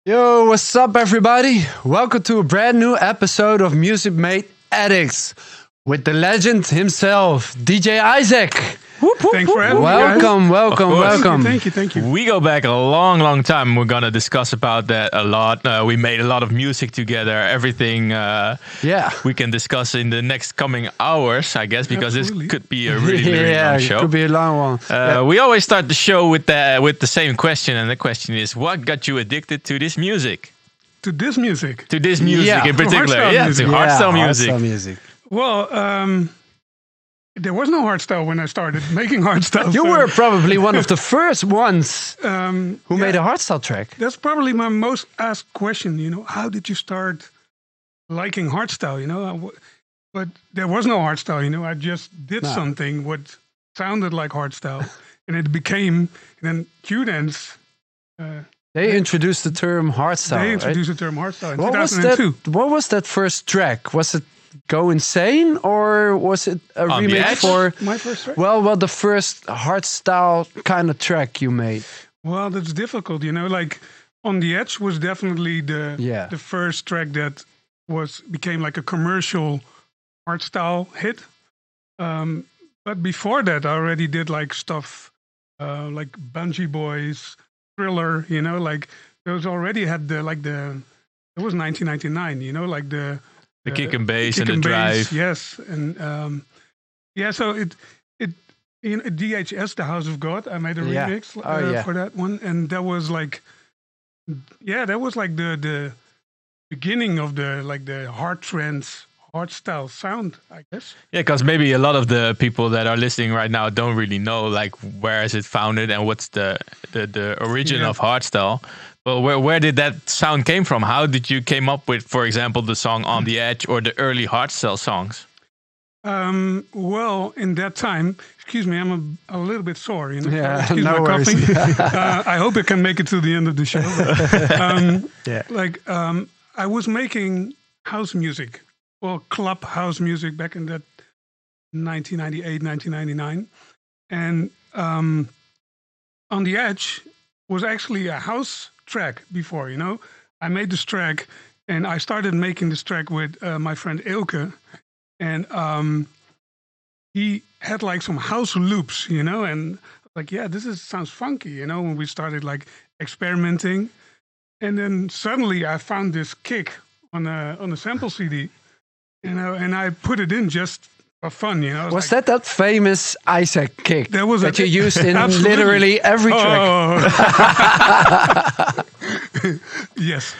Yo, what's up, everybody? Welcome to a brand new episode of Music Made Addicts with the legend himself, DJ Isaac. Whoop, whoop, Thanks for having me, Welcome, welcome. Thank you. We go back a long time. We're gonna discuss about that a lot. We made a lot of music together. Everything. Yeah. We can discuss in the next coming hours, I guess, because Absolutely. this could be a really long it show. could be a long one. We always start the show with the same question, and the question is, what got you addicted to this music? To this music. To this music Yeah. in particular, hardstyle yeah, music. to hardstyle music. Hardstyle music. Well, there was no hardstyle when I started making hardstyle. You so, were probably one of the first ones who yeah, made a hardstyle track. That's probably my most asked question. How did you start liking hardstyle? But there was no hardstyle. I just did No. something what sounded like hardstyle, and it became. And then Q-Dance. They introduced the term hardstyle. They right? introduced the term hardstyle in What was 2002. that? What was that first track? Was it Go Insane or was it a On the remix Edge? for? My first track. Well, the first hardstyle kind of track you made. Well, that's difficult, Like On the Edge was definitely the first track that became like a commercial hardstyle hit. But before that, I already did like stuff like Bungee Boys, Thriller. Like those already had it was 1999. Like the Kick and bass kick and the bass, drive. yes, and so it DHS, the House of God. I made a Yeah. remix Oh, for that one, and that was like, the beginning of the hard trance, hard style sound, I guess. Yeah, because maybe a lot of the people that are listening right now don't really know like where is it founded and what's the origin Yeah. of hardstyle. Well, where did that sound came from? How did you came up with, for example, the song On the Edge or the early hardstyle songs? Well, in that time, excuse me, I'm a little bit sore. Yeah, Excuse no my worries. coughing. I hope I can make it to the end of the show. Yeah. I was making house music, well, club house music back in that 1998, 1999. And On the Edge was actually a house track before, I made this track and I started making this track with my friend Ilke. And he had like some house loops, and like, yeah, sounds funky, when we started like experimenting. And then suddenly I found this kick on a sample CD, and I put it in just for fun, Was that famous Isaac kick There was that you used in Absolutely. literally every track? Yes.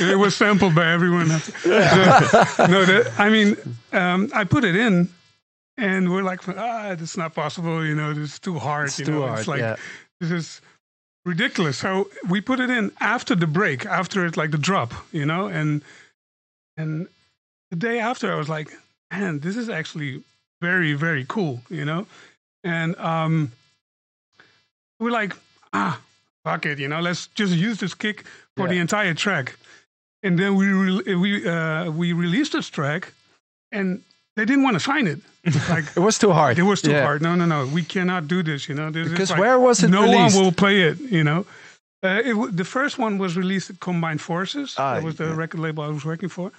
It was sampled by everyone. I put it in, and we're like, it's not possible, this is too hard. It's too hard, It's like, yeah. this is ridiculous. So we put it in after the break, after it, like the drop, and the day after I was like, man, this is actually very, very cool, and we're like, fuck it, let's just use this kick for the entire track. And then we released this track, and they didn't want to sign it. Like, It was too hard. it was too Yeah. hard. No, we cannot do this. This Because is like, where was it no released? one will play it. The first one was released at Combined Forces. That was the record label I was working for.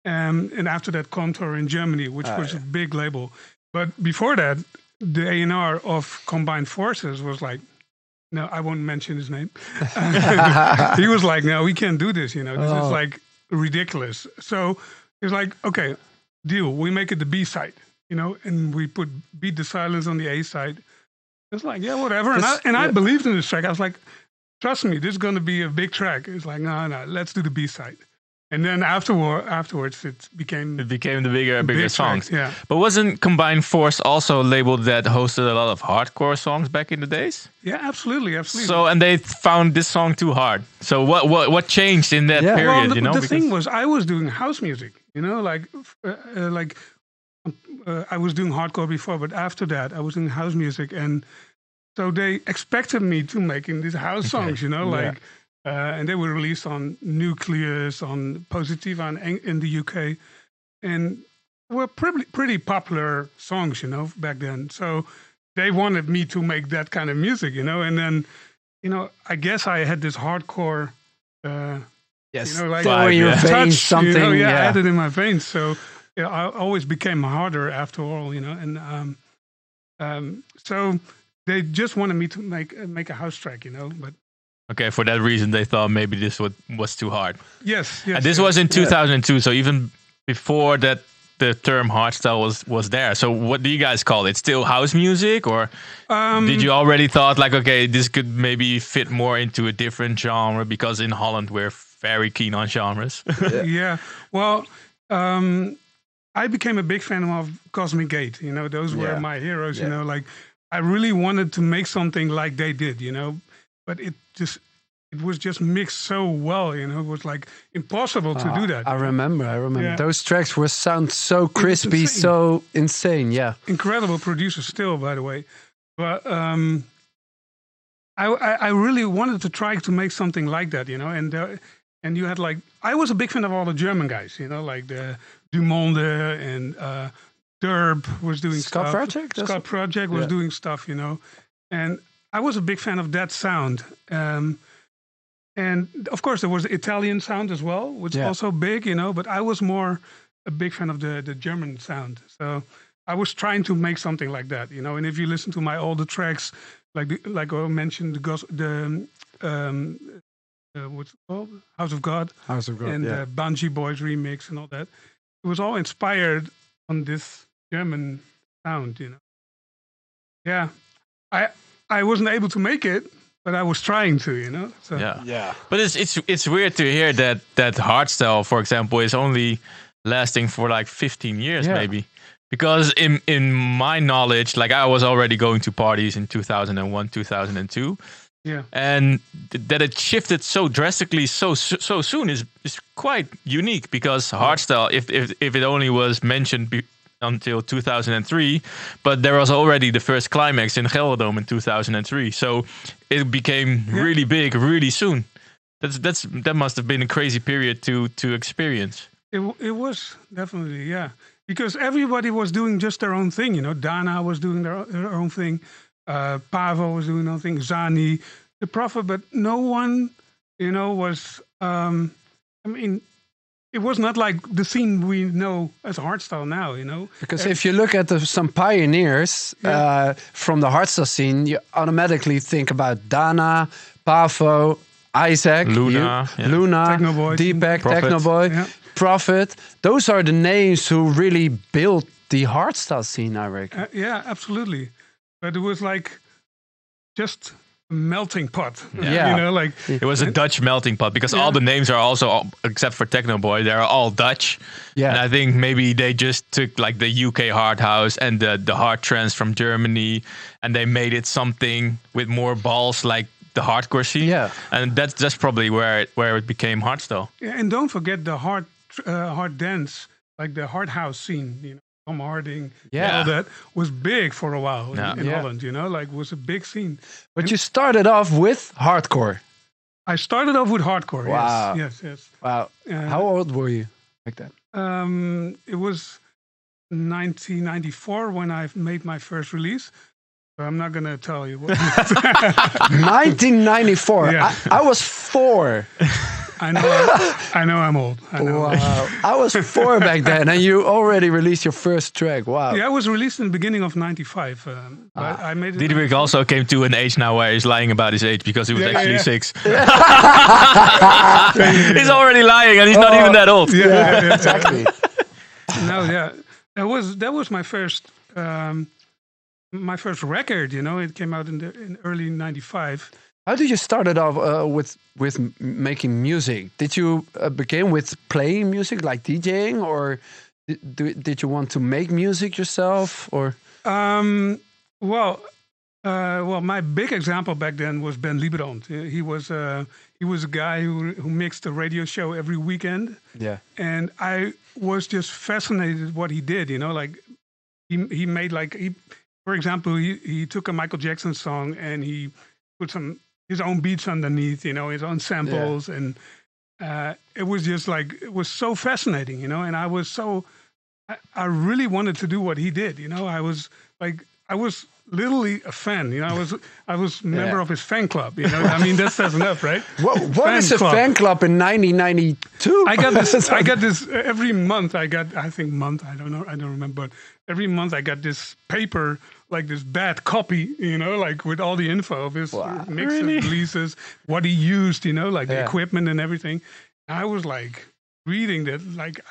And after that, Contour in Germany, which was a big label. But before that, the A&R of Combined Forces was like, no, I won't mention his name. He was like, no, we can't do this. This is like ridiculous. So it's like, okay, deal. We make it the B side, and we put Beat the Silence on the A side. It's like, yeah, whatever. And I believed in this track. I was like, trust me, this is going to be a big track. It's like, no, let's do the B side. And then afterwards, it became the bigger big songs. track, yeah. But wasn't Combined Force also labeled that hosted a lot of hardcore songs back in the days? Yeah, absolutely. So, and they found this song too hard. So what changed in that Yeah. period? Well, the Because thing was, I was doing house music. I was doing hardcore before, but after that, I was doing house music, and so they expected me to making these house songs. And they were released on Nucleus, on Positiva in the UK, and were pretty popular songs, back then. So they wanted me to make that kind of music, and then I guess I had this hardcore. Yes, like fire in your touch, veins, something. I had it in my veins, so I always became harder after all, and so they just wanted me to make a house track, but. Okay, for that reason, they thought maybe this was too hard. Yes. And this was in 2002, so even before that, the term hardstyle was there. So what do you guys call it? Still house music, or did you already thought like, okay, this could maybe fit more into a different genre? Because in Holland, we're very keen on genres. Yeah. Well, I became a big fan of Cosmic Gate. Those were my heroes. Like I really wanted to make something like they did. But it was just mixed so well, it was like impossible to do that. I remember. Yeah. Those tracks were sound so crispy, so insane. Yeah, incredible producer still, by the way. But I really wanted to try to make something like that, and you had like I was a big fan of all the German guys, like the Dumonde and Derb was doing Scott stuff. Project. Scott Project was doing stuff, and I was a big fan of that sound. And of course, there was the Italian sound as well, which is also big, but I was more a big fan of the German sound. So I was trying to make something like that, and if you listen to my older tracks, like I mentioned, what's it called? House of God. And the Banshee Boys remix and all that. It was all inspired on this German sound, Yeah. I wasn't able to make it, but I was trying to, So. Yeah. But it's weird to hear that hardstyle, for example, is only lasting for like 15 years, maybe. Because in my knowledge, like I was already going to parties in 2001, 2002. Yeah. And that it shifted so drastically so soon is quite unique, because hardstyle, if it only was mentioned until 2003, but there was already the first climax in Gelredome in 2003, so it became really big really soon. That must have been a crazy period to experience. It was definitely, because everybody was doing just their own thing. Dana was doing their own thing, Pavo was doing their own thing, Zani, the Prophet, but no one, was. It was not like the scene we know as hardstyle now, Because if you look at some pioneers from the hardstyle scene, you automatically think about Dana, Pavo, Isaac, Luna, Technoboy, Deepak, Technoboy, Prophet. Those are the names who really built the hardstyle scene, I reckon. Yeah, absolutely. But it was like just melting pot. It was a Dutch melting pot, because all the names are also, except for Technoboy, they're all Dutch. And I think maybe they just took like the UK hard house and the hard trance from Germany, and they made it something with more balls, like the hardcore scene. And that's probably where it became hardstyle. And don't forget the hard dance, like the hard house scene, Tom Harding, all that was big for a while in Holland, like was a big scene. But you started off with hardcore. I started off with hardcore, wow. Yes. Wow. How old were you like that? It was 1994 when I made my first release. So I'm not going to tell you what. 1994. I was 4. I know I'm old. I know. Wow. I was 4 back then, and you already released your first track. Wow. Yeah, I was released in the beginning of 95. I made it. Didrik also came to an age now where he's lying about his age, because he was actually 6. He's already lying, and he's not even that old. Yeah, exactly. That was my first record. It came out in early '95. How did you start it off with making music? Did you begin with playing music, like DJing, or did you want to make music yourself? Or well, my big example back then was Ben Lieberond. He was a guy who mixed a radio show every weekend. Yeah, and I was just fascinated what he did. Like he made for example, he took a Michael Jackson song and he put his own beats underneath, his own samples. And it was just it was so fascinating, and I really wanted to do what he did. I was I was literally a fan. You know, I was a member of his fan club. You know, I mean, that says enough, right? What is a fan club in 1992? I got this. I got this every month. I don't know. I don't remember. But every month I got this paper, like this bad copy. You know, like with all the info of his mixes, releases, what he used. You know, like the equipment and everything. I was like reading that. Like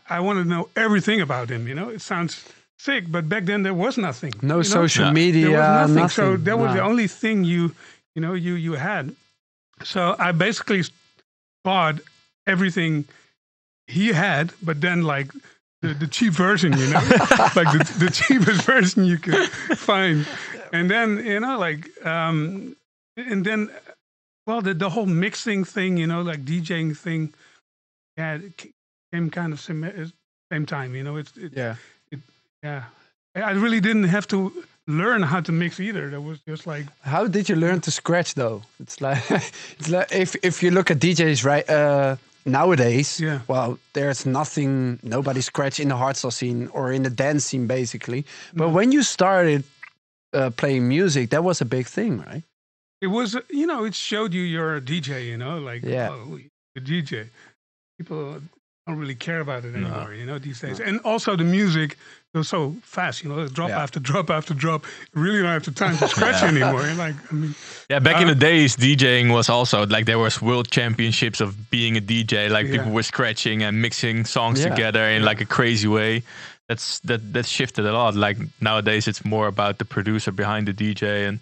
I wanted to know everything about him. You know, it sounds sick, but back then there was nothing. No social media. There was nothing. Nothing. So that was the only thing you had. So I basically bought everything he had, but then like the cheap version, you know, like the cheapest version you could find. And then, you know, like, and then, well, the whole mixing thing, you know, like DJing thing, it came kind of same time, you know, yeah. I really didn't have to learn how to mix either. That was just like. How did you learn to scratch though? It's like if you look at DJs right nowadays, well, there's nobody scratch in the hardstyle scene or in the dance scene basically. But when you started playing music, that was a big thing, right? It was, you know, it showed you're a DJ, you know, like a DJ. People don't really care about it anymore, you know, these days. And also the music goes so fast, you know, drop after drop after drop. You really don't have the time to scratch anymore. Like, I mean, back in the days, DJing was also like there was world championships of being a DJ. Like people were scratching and mixing songs together in like a crazy way. That shifted a lot. Like nowadays, it's more about the producer behind the DJ, and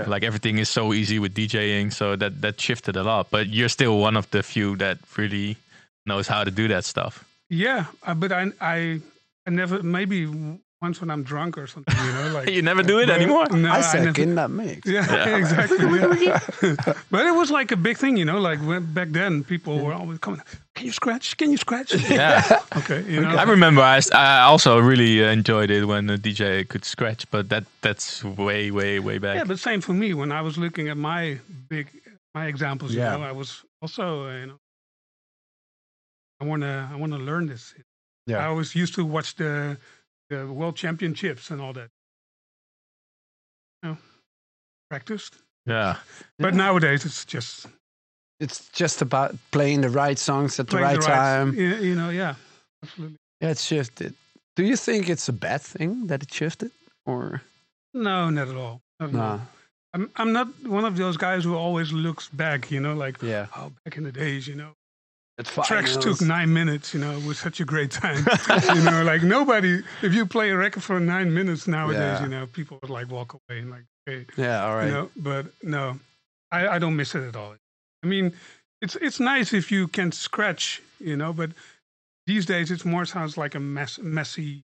like everything is so easy with DJing. So that shifted a lot. But you're still one of the few that really knows how to do that stuff. Yeah, but I never, maybe once when I'm drunk or something, you know, like you never do it anymore. No, I in that mix. Yeah. Exactly. Yeah. But it was like a big thing, you know, like back then people were always coming. Can you scratch? Can you scratch? Yeah. Okay. You know. I remember I also really enjoyed it when the DJ could scratch, but that's way back. Yeah, but same for me when I was looking at my examples. You know, I was also you know. I wanna learn this. Yeah. I always used to watch the World Championships and all that. You know, practiced. Yeah. But nowadays it's just about playing the right songs at the right time. You know, yeah. Absolutely. Yeah, it shifted. Do you think it's a bad thing that it shifted, or? No, not at all. No. I'm not one of those guys who always looks back. You know, like back in the days, you know. Tracks took 9 minutes, you know, it was such a great time. You know, like nobody, if you play a record for 9 minutes nowadays, you know, people would like walk away and like, okay. Yeah, all right. You know, but no, I don't miss it at all. I mean, it's nice if you can scratch, you know, but these days it more sounds like a messy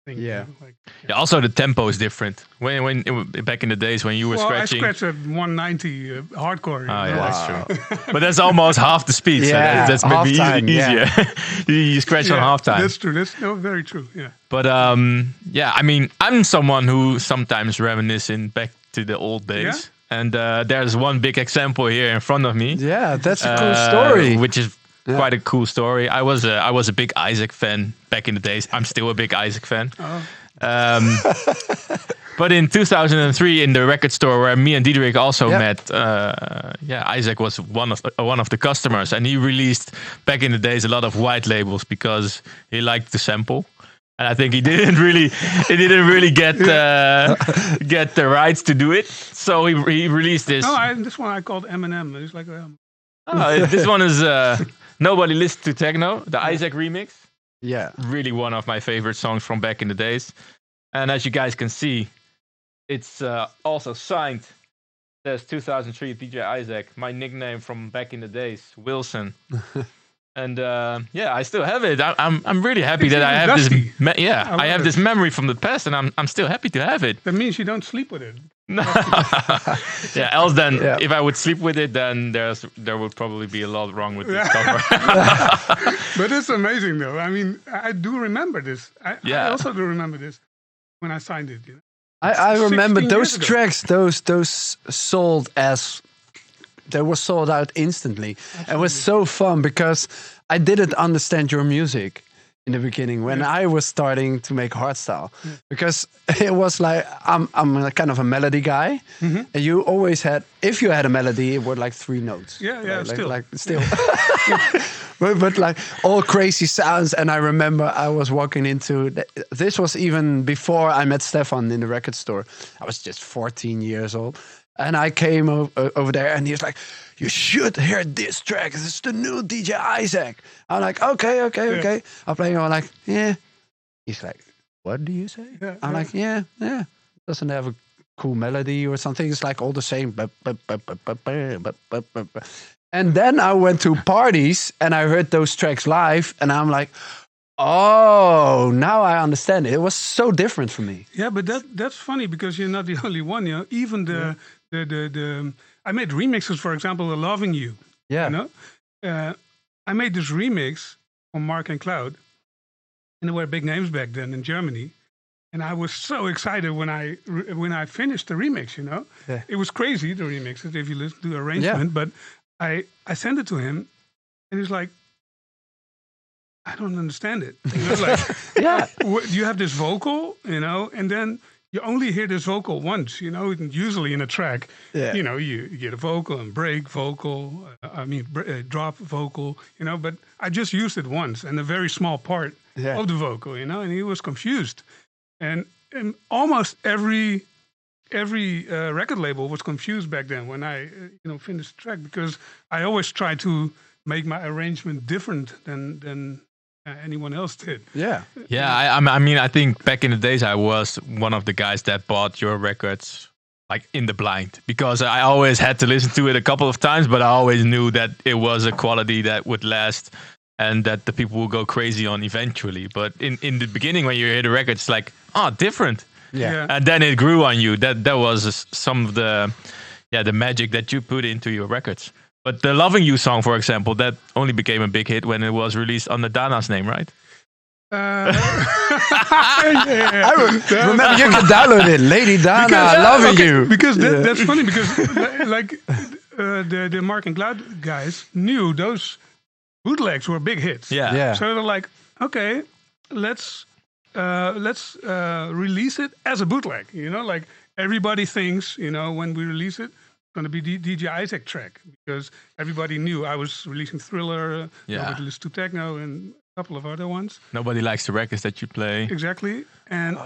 thing. Yeah. You know? Like, also the tempo is different. When back in the days when you were scratching, I scratched at 190 hardcore. Oh yeah, that's true. But that's almost half the speed. Yeah, so that's maybe easier. You scratch on half time. That's true. That's very true. Yeah. But I mean, I'm someone who sometimes reminiscing back to the old days. Yeah? And there's one big example here in front of me. Yeah, that's a cool story. Which is quite a cool story. I was a big Isaac fan back in the days. I'm still a big Isaac fan. But in 2003, in the record store where me and Diederik also met, Isaac was one of the customers, and he released back in the days a lot of white labels because he liked to sample. And I think he didn't really get the rights to do it, so he released this. No, this one I called Eminem. It's like this one is Nobody Listens to Techno, the Isaac remix. Yeah, really one of my favorite songs from back in the days. And as you guys can see, it's also signed. There's 2003 DJ Isaac, my nickname from back in the days, Wilson. And I still have it. I'm really happy that I have dusty. I have this memory from the past, and I'm still happy to have it. That means you don't sleep with it. No. Else then if I would sleep with it, then there would probably be a lot wrong with this cover. But it's amazing though. I mean, I do remember this. I also do remember this when I signed it. You know? I remember those tracks. Those sold as. They were sold out instantly. Absolutely. It was so fun because I didn't understand your music. in the beginning when I was starting to make hardstyle, because it was like I'm a kind of a melody guy, and you always had, if you had a melody, it were like 3 notes. Still. But like all crazy sounds. And I remember I was walking into this was even before I met Stefan in the record store. I was just 14 years old, and I came over there, and he was like, "You should hear this track. This is the new DJ Isaac." I'm like, okay. I'm playing. I'm like, yeah. He's like, "What do you say?" I'm like, yeah. Doesn't have a cool melody or something. It's like all the same. And then I went to parties and I heard those tracks live, and I'm like, oh, now I understand it. It was so different for me. Yeah, but that's funny because you're not the only one. You know, even the I made remixes, for example, of "Loving You." Yeah, you know, I made this remix for Mark and Cloud, and there were big names back then in Germany. And I was so excited when I finished the remix. You know, it was crazy, the remixes, if you listen to the arrangement, but. I sent it to him, and he's like, "I don't understand it." You know, like, you have this vocal, you know, and then you only hear this vocal once, you know. And usually in a track, you know, you get a vocal and break vocal, drop vocal, you know. But I just used it once and a very small part of the vocal, you know. And he was confused, and almost every record label was confused back then when I finished the track, because I always try to make my arrangement different than anyone else did. I mean, I think back in the days I was one of the guys that bought your records like in the blind, because I always had to listen to it a couple of times, but I always knew that it was a quality that would last and that the people will go crazy on eventually. But in the beginning, when you hear the record, it's like, oh, different. Yeah, and then it grew on you. That was some of the magic that you put into your records. But the "Loving You" song, for example, that only became a big hit when it was released under Dana's name, right? I remember you can download it, Lady Dana, "Loving You." Because that's funny, because like the Mark and Cloud guys knew those bootlegs were big hits. Yeah. So they're like, okay, let's release it as a bootleg. You know, like everybody thinks, you know, when we release it, it's going to be the DJ Isaac track, because everybody knew I was releasing Thriller, nobody listened to techno, and a couple of other ones. Nobody likes the records that you play. Exactly, and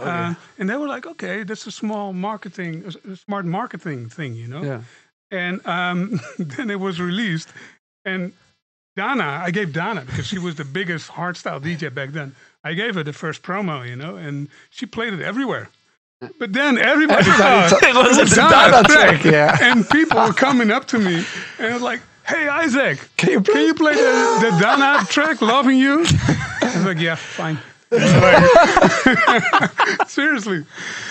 and they were like, okay, that's a smart marketing thing, you know. Yeah. And then it was released, and I gave Dana, because she was the biggest hardstyle DJ back then, I gave her the first promo, you know, and she played it everywhere. But then everybody thought it was a Dana track. Yeah. And people were coming up to me and was like, "Hey, Isaac, can you play the Dana track, "Loving You"? I was like, yeah, fine. Seriously.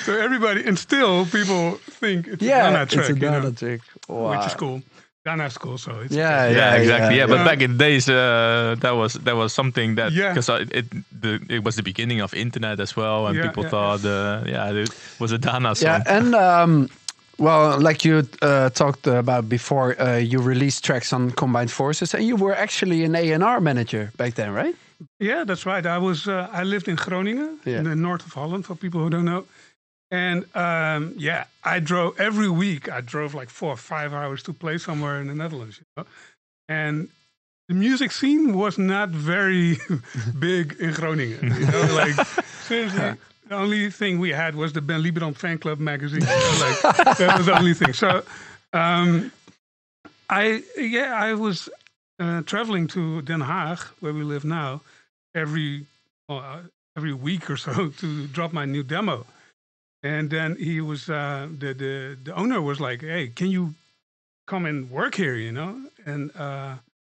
So everybody, and still people think it's a Dana track. It's a Dana track. Wow. Which is cool. Dana's cool, so it's exactly. Yeah, but back in the days, that was something that, because it was the beginning of internet as well, and people thought, it was a Dana song. Yeah, and well, like you talked about before, you released tracks on Combined Forces, and you were actually an A&R manager back then, right? Yeah, that's right. I lived in Groningen, in the north of Holland, for people who don't know. And I drove every week. I drove like 4 or 5 hours to play somewhere in the Netherlands, you know. And the music scene was not very big in Groningen. You know, like seriously, the only thing we had was the Ben Lieberand fan club magazine. You know, like that was the only thing. So I was traveling to Den Haag, where we live now, every week or so to drop my new demo. And then he was the owner was like, "Hey, can you come and work here? You know, and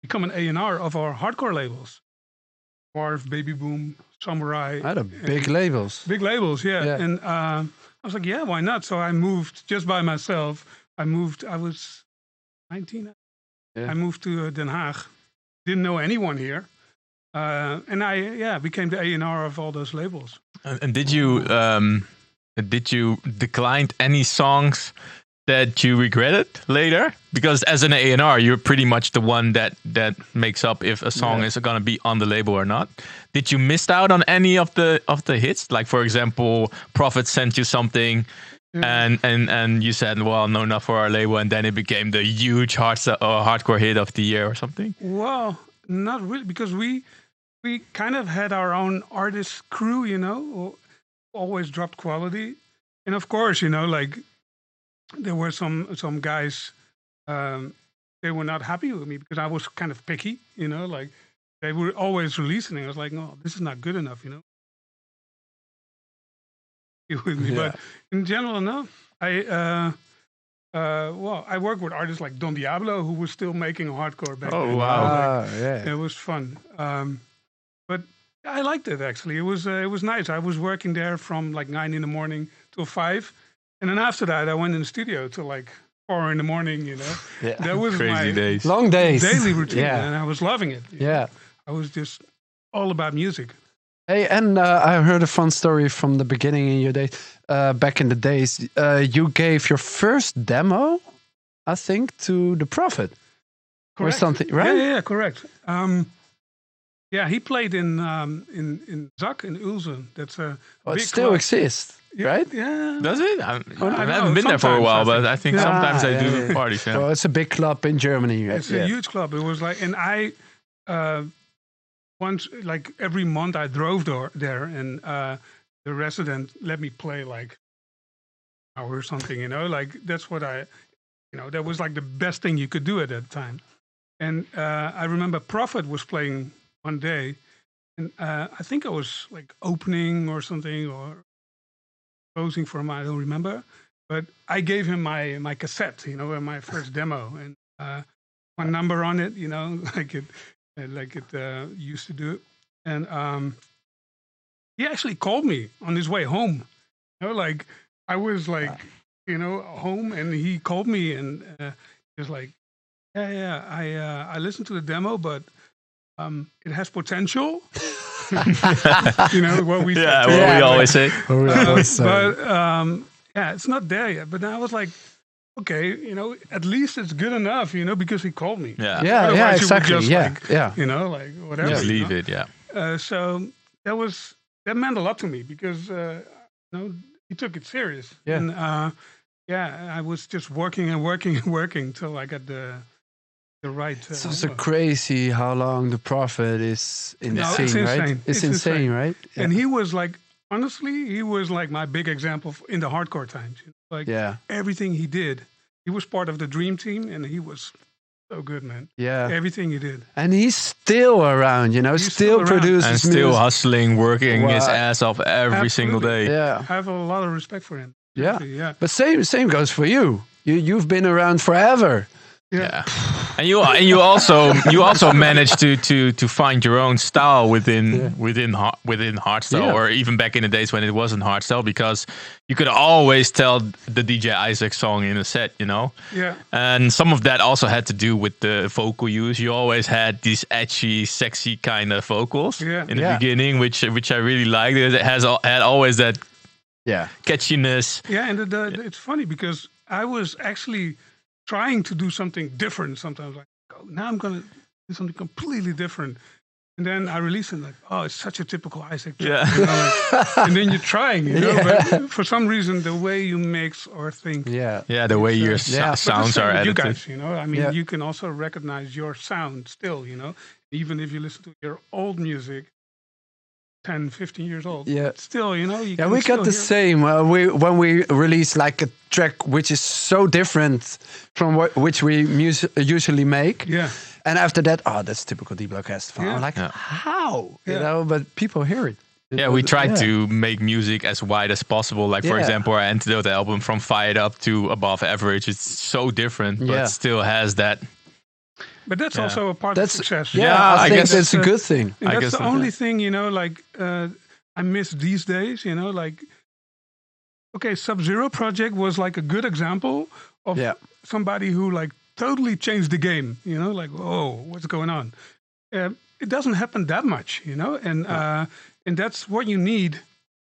become an A&R of our hardcore labels, Marv, Baby Boom, Samurai." I had big labels. Big labels, yeah. And I was like, "Yeah, why not?" So I moved just by myself. I was 19. I moved to Den Haag. Didn't know anyone here, and I became the A&R of all those labels. And did you decline any songs that you regretted later? Because as an A&R, you're pretty much the one that makes up if a song is going to be on the label or not. Did you miss out on any of the hits? Like, for example, Prophet sent you something and you said, well, no, not for our label, and then it became the huge hardcore hit of the year or something? Well, not really, because we kind of had our own artist crew, who always dropped quality. And of course, like, there were some guys, they were not happy with me because I was kind of picky, like they were always releasing it. I was like, no, this is not good enough, with me. But in general, no. I worked with artists like Don Diablo, who was still making hardcore back then. Oh, wow. It was fun. But I liked it, actually. It was nice. I was working there from like 9 in the morning till 5. And then after that, I went in the studio till like 4 in the morning, Yeah. That was Crazy my days. Long days. daily routine, and I was loving it. I was just all about music. Hey, and I heard a fun story from the beginning in your days. Back in the days, you gave your first demo, I think, to the Prophet. Correct. Or something, right? Yeah, correct. He played in Zak in Ulzen. That's a It big still club. exists, right? Yeah. Does it? I haven't know, been there for a while, sometimes, but I think sometimes I do parties. Yeah. Well, it's a big club in Germany. Right? It's a huge club. It was like, and I once, like every month, I drove there, and the resident let me play like an hour or something. Like that's what that was like the best thing you could do at that time. And I remember Prophet was playing one day, and I think I was like opening or something or closing for him. I don't remember, but I gave him my cassette, my first demo, and one number on it, like it used to do. And he actually called me on his way home. Like I was like, home, and he called me and he was like, I listened to the demo, but it has potential. What we Yeah, what we always say. But it's not there yet. But then I was like, okay, at least it's good enough, because he called me. Yeah, exactly. Like whatever. Just leave it. Yeah. So that meant a lot to me because he took it serious. Yeah. And I was just working and working and working till I got the right. It's also crazy how long the Prophet is in the scene, right? It's insane, right? Yeah. And he was like, honestly, he was like my big example in the hardcore times. Like everything he did, he was part of the dream team, and he was so good, man. Yeah, everything he did. And he's still around, still produces and still music. Hustling, working his ass off every single day. Yeah, I have a lot of respect for him. Yeah, actually, yeah. But same goes for you. You've been around forever. Yeah. And you also managed to find your own style within hardstyle, or even back in the days when it wasn't hardstyle, because you could always tell the DJ Isaac song in a set, Yeah. And some of that also had to do with the vocal use. You always had these edgy, sexy kind of vocals in the beginning, which I really liked. It had always that catchiness. Yeah, and it's funny because I was actually trying to do something different sometimes. Like, now I'm going to do something completely different. And then I release it like, oh, it's such a typical Isaac track. And then you're trying, but for some reason, the way you mix or think. The way your sounds are edited. You guys, I mean, you can also recognize your sound still, even if you listen to your old music, 10, 15 years old. Yeah. Still, you can we got the same. When we release like a track which is so different from which we usually make. Yeah. And after that, that's typical DBSTF. I'm like, how? But people hear it. We tried to make music as wide as possible. Like, for example, our Antidote album, From Fired Up to Above Average, it's so different, but still has that. But that's also a part of success. I guess that's a good thing. And that's the only thing, I miss these days, like, okay, Sub-Zero Project was like a good example of somebody who like totally changed the game, like, whoa, what's going on? It doesn't happen that much, and that's what you need.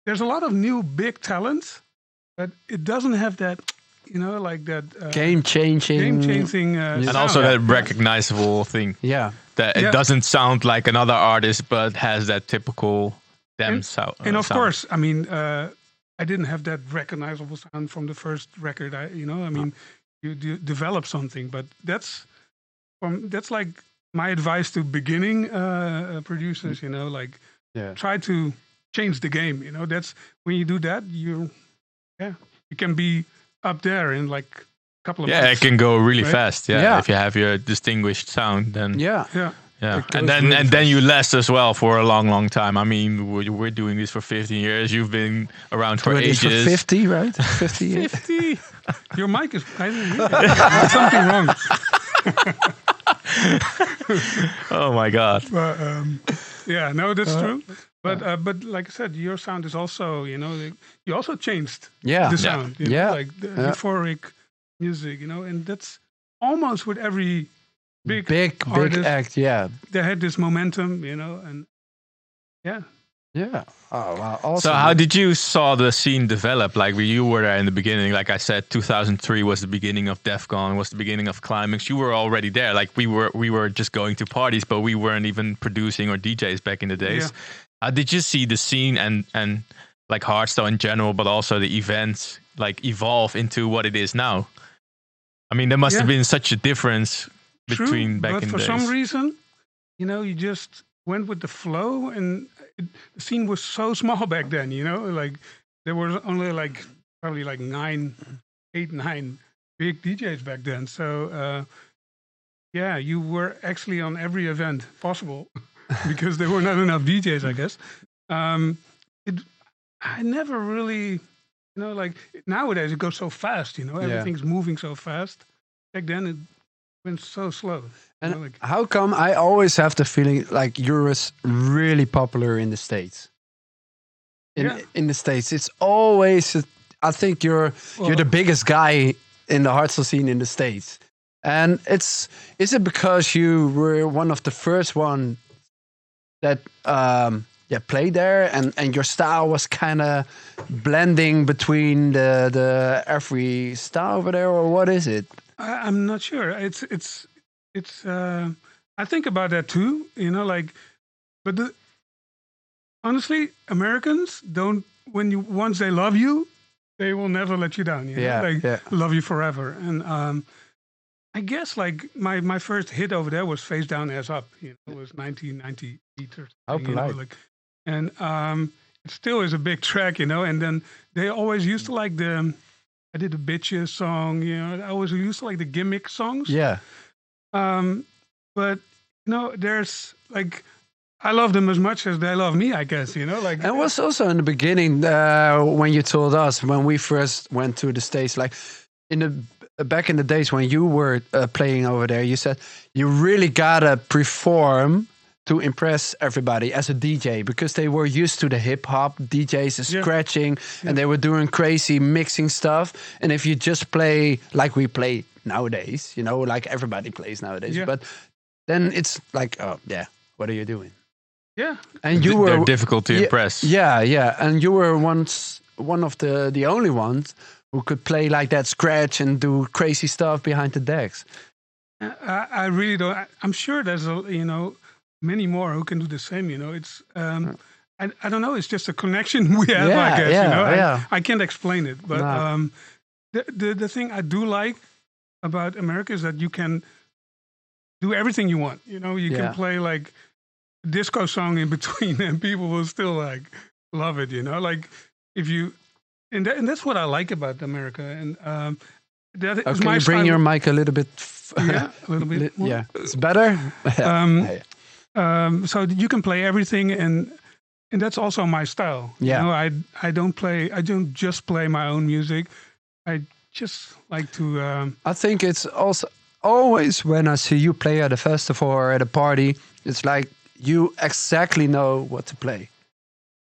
There's a lot of new big talents, but it doesn't have that like that game-changing, and also that recognizable thing. Yeah, that it doesn't sound like another artist, but has that typical sound. And of course, I mean, I didn't have that recognizable sound from the first record. You develop something, but that's like my advice to beginning producers. Try to change the game. That's when you do that, you can be up there in like a couple of months, it can go really fast. If you have your distinguished sound, then and then you last as well for a long time. I mean, we're doing this for 15 years. You've been around for ages. For 50, right? 50 years. 50. Your mic is there's something wrong. Oh my God. But, no, that's true. But like I said, your sound is also, you also changed the sound. Like the euphoric music, and that's almost with every big act. Yeah, they had this momentum, and yeah. Oh wow! Awesome. So how did you saw the scene develop? Like you were there in the beginning. Like I said, 2003 was the beginning of DEF CON, was the beginning of Climax. You were already there. Like we were just going to parties, but we weren't even producing or DJs back in the days. Yeah. How did you see the scene and like hardstyle in general, but also the events like evolve into what it is now? I mean, there must have been such a difference between back in the days. But for some reason, you just went with the flow, and the scene was so small back then. Like there were only like probably like 9 big DJs back then. So you were actually on every event possible. Because there were not enough DJs, I guess. I never really, like nowadays it goes so fast, everything's moving so fast. Back then it went so slow. And how come I always have the feeling like Euros really popular in the States? In the States, it's always, I think you're the biggest guy in the hardstyle scene in the States. And is it because you were one of the first one that played there, and your style was kind of blending between the every style over there, or what is it? I'm not sure. It's I think about that too. But honestly, Americans don't. Once they love you, they will never let you down. Love you forever. And I guess like my first hit over there was Face Down Ass Up. It was 1998 or something. And it still is a big track, And then they always used to like I did the Bitches song, I always used to like the gimmick songs. Yeah. But there's like I love them as much as they love me, I guess. And it was also in the beginning when you told us when we first went to the States, like back in the days when you were playing over there, you said you really gotta perform to impress everybody as a DJ, because they were used to the hip hop DJs scratching and they were doing crazy mixing stuff. And if you just play like we play nowadays, like everybody plays nowadays, but then it's like, oh yeah, what are you doing? Yeah, and they're difficult to impress. Yeah, and you were once one of the only ones who could play like that, scratch and do crazy stuff behind the decks. I really don't. I'm sure there's many more who can do the same. It's I don't know. It's just a connection we have. I guess. I can't explain it, but the thing I do like about America is that you can do everything you want. You can play like a disco song in between, and people will still like love it. Like if you. And that's what I like about America. And that is can you bring your mic a little bit? A little bit more. Yeah, it's better. So you can play everything, and that's also my style. Yeah. I don't just play my own music. I just like to. I think it's also always when I see you play at a festival or at a party, it's like you exactly know what to play.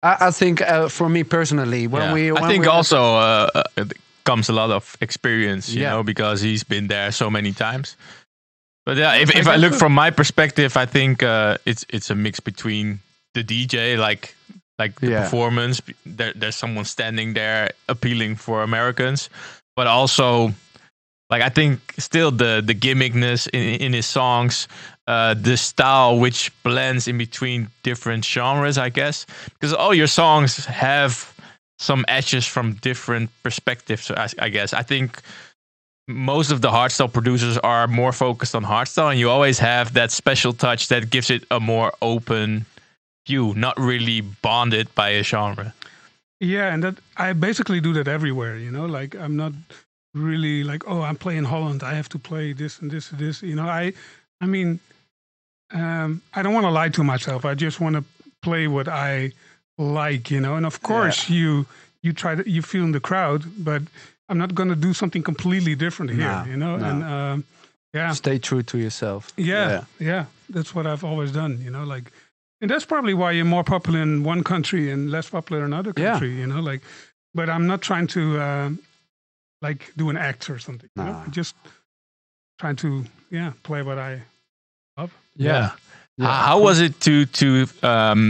I think for me personally, I think also comes a lot of experience, because he's been there so many times. But if I look from my perspective, I think it's a mix between the DJ, like the performance. There's someone standing there appealing for Americans, but also like I think still the gimmickness in his songs, the style which blends in between different genres, I guess, because all your songs have some edges from different perspectives. I guess I think most of the hardstyle producers are more focused on hardstyle, and you always have that special touch that gives it a more open view, not really bonded by a genre. Yeah, and that I basically do that everywhere. You know, like I'm not really like, oh, I'm playing Holland, I have to play this and this and this. You know, I mean, I don't want to lie to myself. I just want to play what I like. You know, and of course you try to, you feel in the crowd, but I'm not going to do something completely different here. You know, and stay true to yourself. Yeah, that's what I've always done. You know, like. And that's probably why you're more popular in one country and less popular in another country, you know, like, but I'm not trying to, like do an act or something. You know? I'm just trying to, play what I love. Yeah. How was it to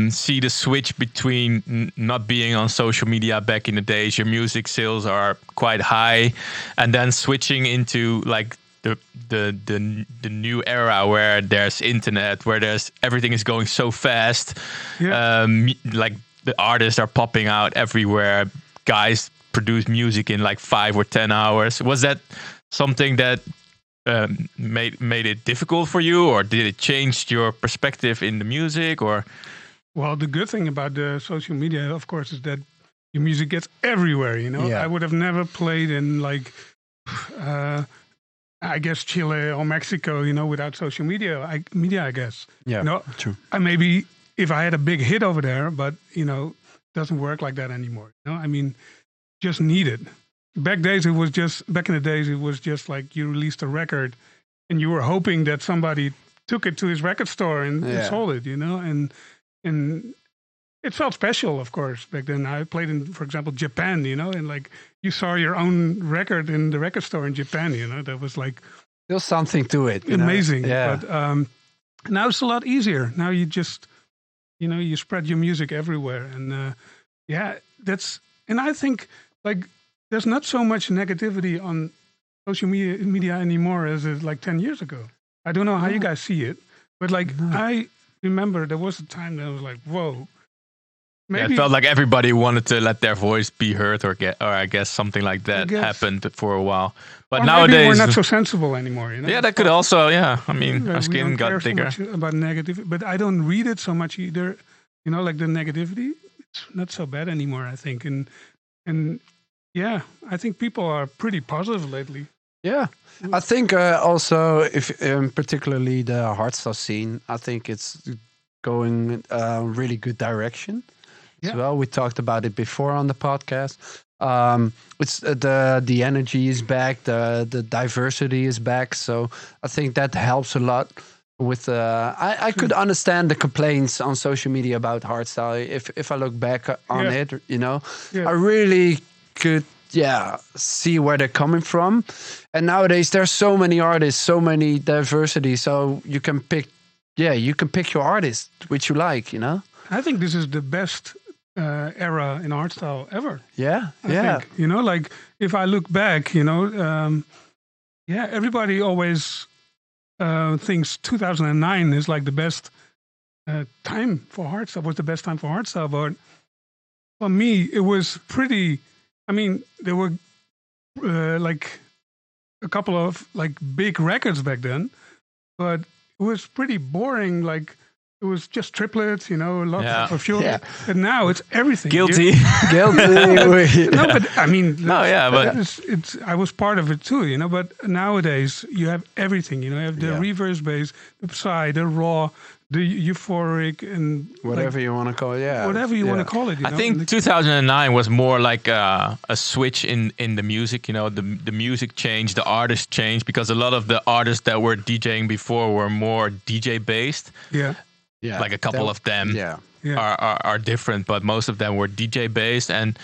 see the switch between not being on social media back in the days? Your music sales are quite high, and then switching into like the new era where there's internet, where there's everything is going so fast. Like the artists are popping out everywhere. Guys produce music in like 5 or 10 hours. Was that something that made it difficult for you, or did it change your perspective in the music? Or well, the good thing about the social media, of course, is that your music gets everywhere. You know, I would have never played in like I guess Chile or Mexico, you know, without social media, I guess. Yeah, you know, true. And maybe if I had a big hit over there, but you know, it doesn't work like that anymore. You know, I mean, just need it. Back in the days, it was just like you released a record, and you were hoping that somebody took it to his record store and sold it. You know, and it felt special, of course, back then. I played in, for example, Japan, you know, and like you saw your own record in the record store in Japan, you know, that was like... There's something to it. Amazing. Know? Yeah. But now it's a lot easier. Now you just, you know, you spread your music everywhere. And and I think like there's not so much negativity on social media anymore as it like 10 years ago. I don't know how you guys see it, but like I remember there was a time that I was like, whoa. Maybe, it felt like everybody wanted to let their voice be heard, or I guess something like that happened for a while. But nowadays we're not so sensible anymore. You know? Yeah, that could also. Yeah, I mean, our skin got bigger. So much about negativity, but I don't read it so much either. You know, like the negativity, it's not so bad anymore. I think, and yeah, I think people are pretty positive lately. Yeah, I think also if particularly the hardstyle scene, I think it's going really good direction. As well, we talked about it before on the podcast. It's the energy is back, the diversity is back. So I think that helps a lot. With I could understand the complaints on social media about hardstyle. If I look back on it, you know, I really could see where they're coming from. And nowadays there's so many artists, so many diversity. So you can pick your artist which you like. You know, I think this is the best era in hardstyle ever. I think, you know, like if I look back, you know, everybody always thinks 2009 is like the best time for hardstyle, was the best time for hardstyle. But for me, it was pretty, I mean, there were like a couple of like big records back then, but it was pretty boring. Like, it was just triplets, you know, lots of fuel. Yeah. And now it's everything. Guilty. Guilty. No, but I mean, but it's I was part of it too, you know. But nowadays you have everything, you know. You have the reverse bass, the psy, the raw, the euphoric, and whatever you want to call it. Whatever you want to call it. You I know? think 2009 was more like a switch in the music. You know, the music changed, the artists changed, because a lot of the artists that were DJing before were more DJ based. Yeah, like a couple of them are different, but most of them were DJ based, and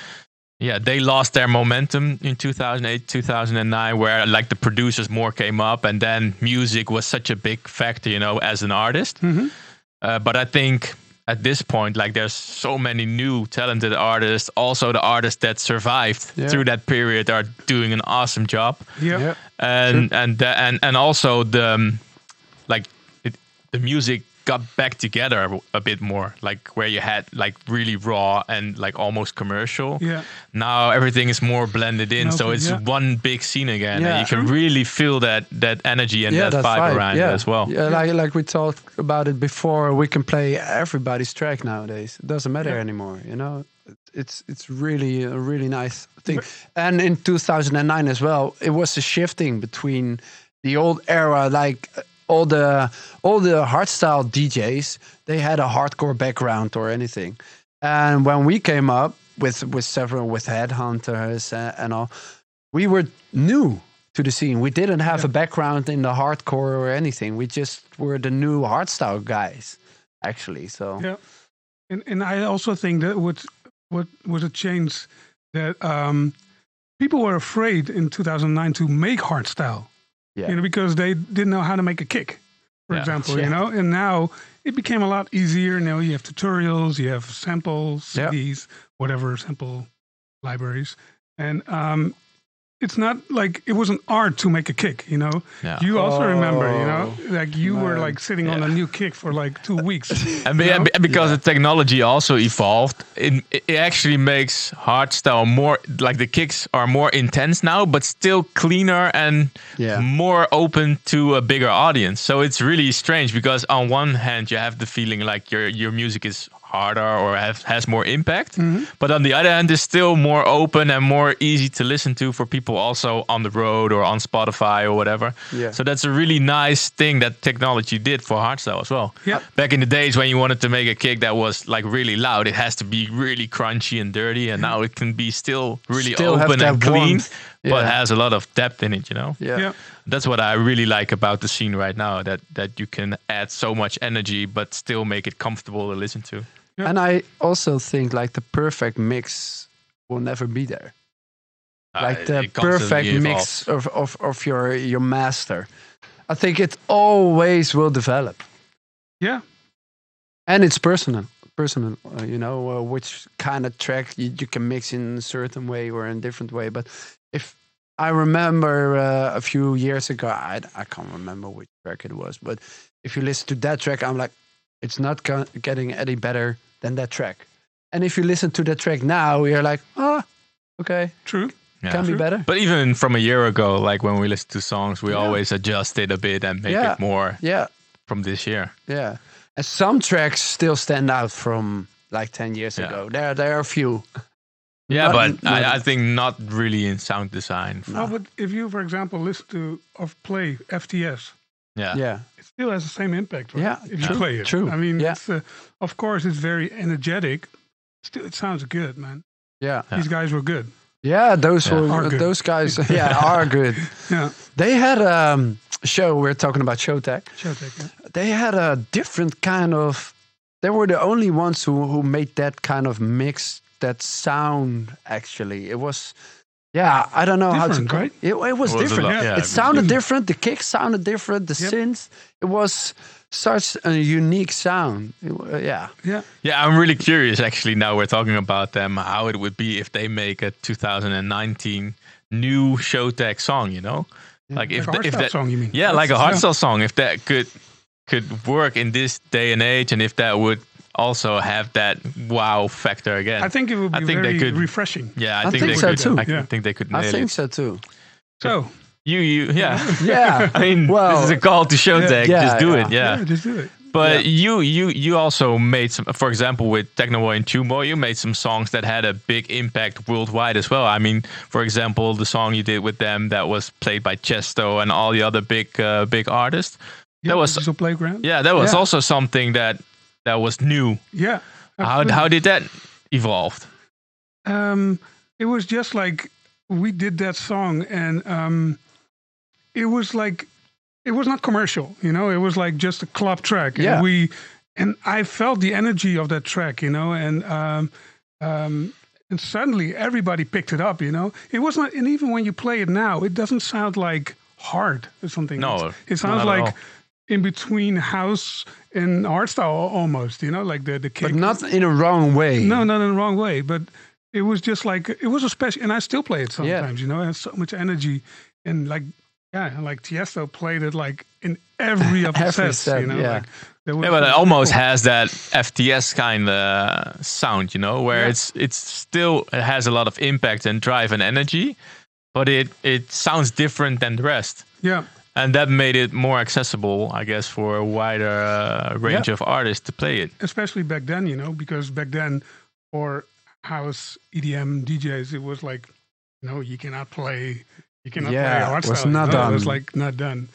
they lost their momentum in 2008, 2009, where like the producers more came up, and then music was such a big factor, you know, as an artist. But I think at this point, like there's so many new talented artists. Also, the artists that survived through that period are doing an awesome job. Yeah. And also the the music got back together a bit more, like where you had like really raw and like almost commercial. Yeah. Now everything is more blended in, so it's one big scene again, and you can really feel that energy and that vibe around it as well. Yeah, like we talked about it before, we can play everybody's track nowadays. It doesn't matter anymore, you know. It's really a really nice thing. And in 2009 as well, it was a shifting between the old era, like all the hardstyle DJs, they had a hardcore background or anything. And when we came up with headhunters and all, we were new to the scene. We didn't have a background in the hardcore or anything. We just were the new hardstyle guys, actually. So and I also think that what was a change that people were afraid in 2009 to make hardstyle. Yeah. You know, because they didn't know how to make a kick, for example, you know, and now it became a lot easier. Now you have tutorials, you have samples, CDs, whatever, sample libraries. And it's not like it was an art to make a kick, you know. Yeah. You also remember, you know, like you were like sitting on a new kick for like 2 weeks. And because the technology also evolved, it actually makes hardstyle more, like the kicks are more intense now, but still cleaner and more open to a bigger audience. So it's really strange because on one hand you have the feeling like your music is harder or has more impact, but on the other hand it's still more open and more easy to listen to for people also on the road or on Spotify or whatever. So that's a really nice thing that technology did for hardstyle as well. Back in the days when you wanted to make a kick that was like really loud, it has to be really crunchy and dirty, and now it can be still really open and clean, but has a lot of depth in it, you know. That's what I really like about the scene right now, that you can add so much energy but still make it comfortable to listen to. And I also think like the perfect mix will never be there. Like the perfect mix of your master. I think it always will develop. Yeah. And it's personal, you know, which kind of track you can mix in a certain way or in a different way. But if I remember a few years ago, I can't remember which track it was, but if you listen to that track, I'm like, it's not getting any better than that track. And if you listen to that track now, you're like, okay. True. Can be better. But even from a year ago, like when we listen to songs, we always adjust it a bit and make it more from this year. Yeah. And some tracks still stand out from like 10 years ago. There are a few. Yeah, but I think not really in sound design. No, but if you, for example, listen to or play FTS, it still has the same impact, right? If you play it. True. I mean, it's, of course, it's very energetic. Still, it sounds good, man. Yeah. These guys were good. Yeah, those guys are good. They had a show, we're talking about Showtech. They had a different kind of, they were the only ones who made that kind of mix, that sound, actually. It was, I don't know how to call it. It was different. It sounded different. The kicks sounded different. The synths. It was such a unique sound. Yeah, I'm really curious, actually, now we're talking about them, how it would be if they make a 2019 new Showtech song, you know? Like if that song, you mean? Yeah, like a hardstyle song. If that could work in this day and age, and if that would also have that wow factor again. I think it would be very refreshing. Yeah, I think they could too. I think they could nail it. I think so too. So I mean, this is a call to Showtech. Just do it. Yeah, just do it. But you also made some, for example, with Technoboy and Tumbo, you made some songs that had a big impact worldwide as well. I mean, for example, the song you did with them that was played by Chesto and all the other big artists. That was Digital Playground. Yeah, that was also something that was new. Yeah. How did that evolve? It was just like we did that song, and it was like, it was not commercial, you know. It was like just a club track, and I felt the energy of that track, you know, and suddenly everybody picked it up, you know. It was not, and even when you play it now, it doesn't sound like hard or something. No, it sounds like in between house and hardstyle almost, you know, like the kick. But not in a wrong way. No, not in the wrong way. But it was just like, it was a special, and I still play it sometimes, you know, it has so much energy. And like, like Tiesto played it like in every of the sets, you know. Yeah. Like, but it almost has that FTS kind of sound, you know, where it's still, it has a lot of impact and drive and energy, but it sounds different than the rest. Yeah. And that made it more accessible, I guess, for a wider range of artists to play it. Especially back then, you know, because back then for house EDM DJs, it was like, no, you cannot play hardstyle. It was not done. It was like not done.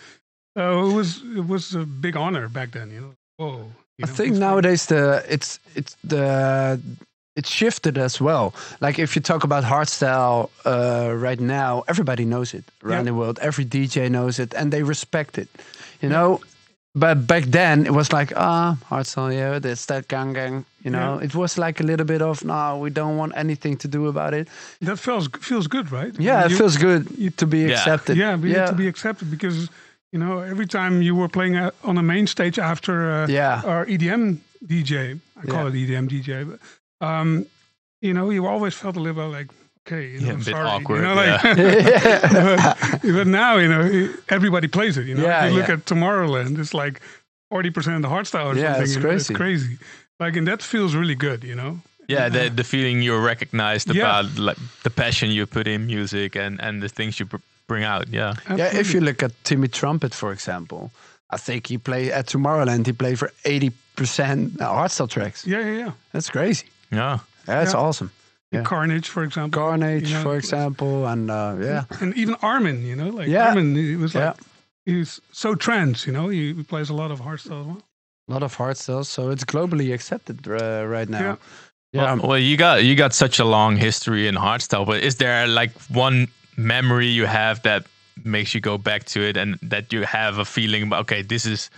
So it was a big honor back then, you know. Whoa. I think nowadays it shifted as well. Like if you talk about hardstyle right now, everybody knows it around the world. Every DJ knows it, and they respect it. You know. But back then it was like hardstyle, that's that gang. You know, it was like a little bit of no, we don't want anything to do about it. That feels good, right? Yeah, it feels good to be accepted. Yeah, to be accepted because you know every time you were playing on a main stage after our EDM DJ, I call it EDM DJ, but you know, you always felt a little like. Okay, you know, a bit sorry, awkward. You know, like, but now, you know, everybody plays it. You know, if you look at Tomorrowland, it's like 40% of the hardstyle or something. It's crazy. It's crazy. Like, and that feels really good. You know. Yeah, the feeling you're recognized about, like the passion you put in music and the things you bring out. Yeah. Absolutely. Yeah. If you look at Timmy Trumpet, for example, I think he played at Tomorrowland. He played for 80% hardstyle tracks. Yeah. That's crazy. Yeah. That's awesome. Yeah. Carnage, for example. Carnage, you know, for example, and and even Armin, you know, like Armin, he was like he's so trance, you know, he plays a lot of hardstyle as well. A lot of hardstyle, so it's globally accepted right now. Yeah. Well, you got such a long history in hardstyle, but is there like one memory you have that makes you go back to it, and that you have a feeling about, okay, this is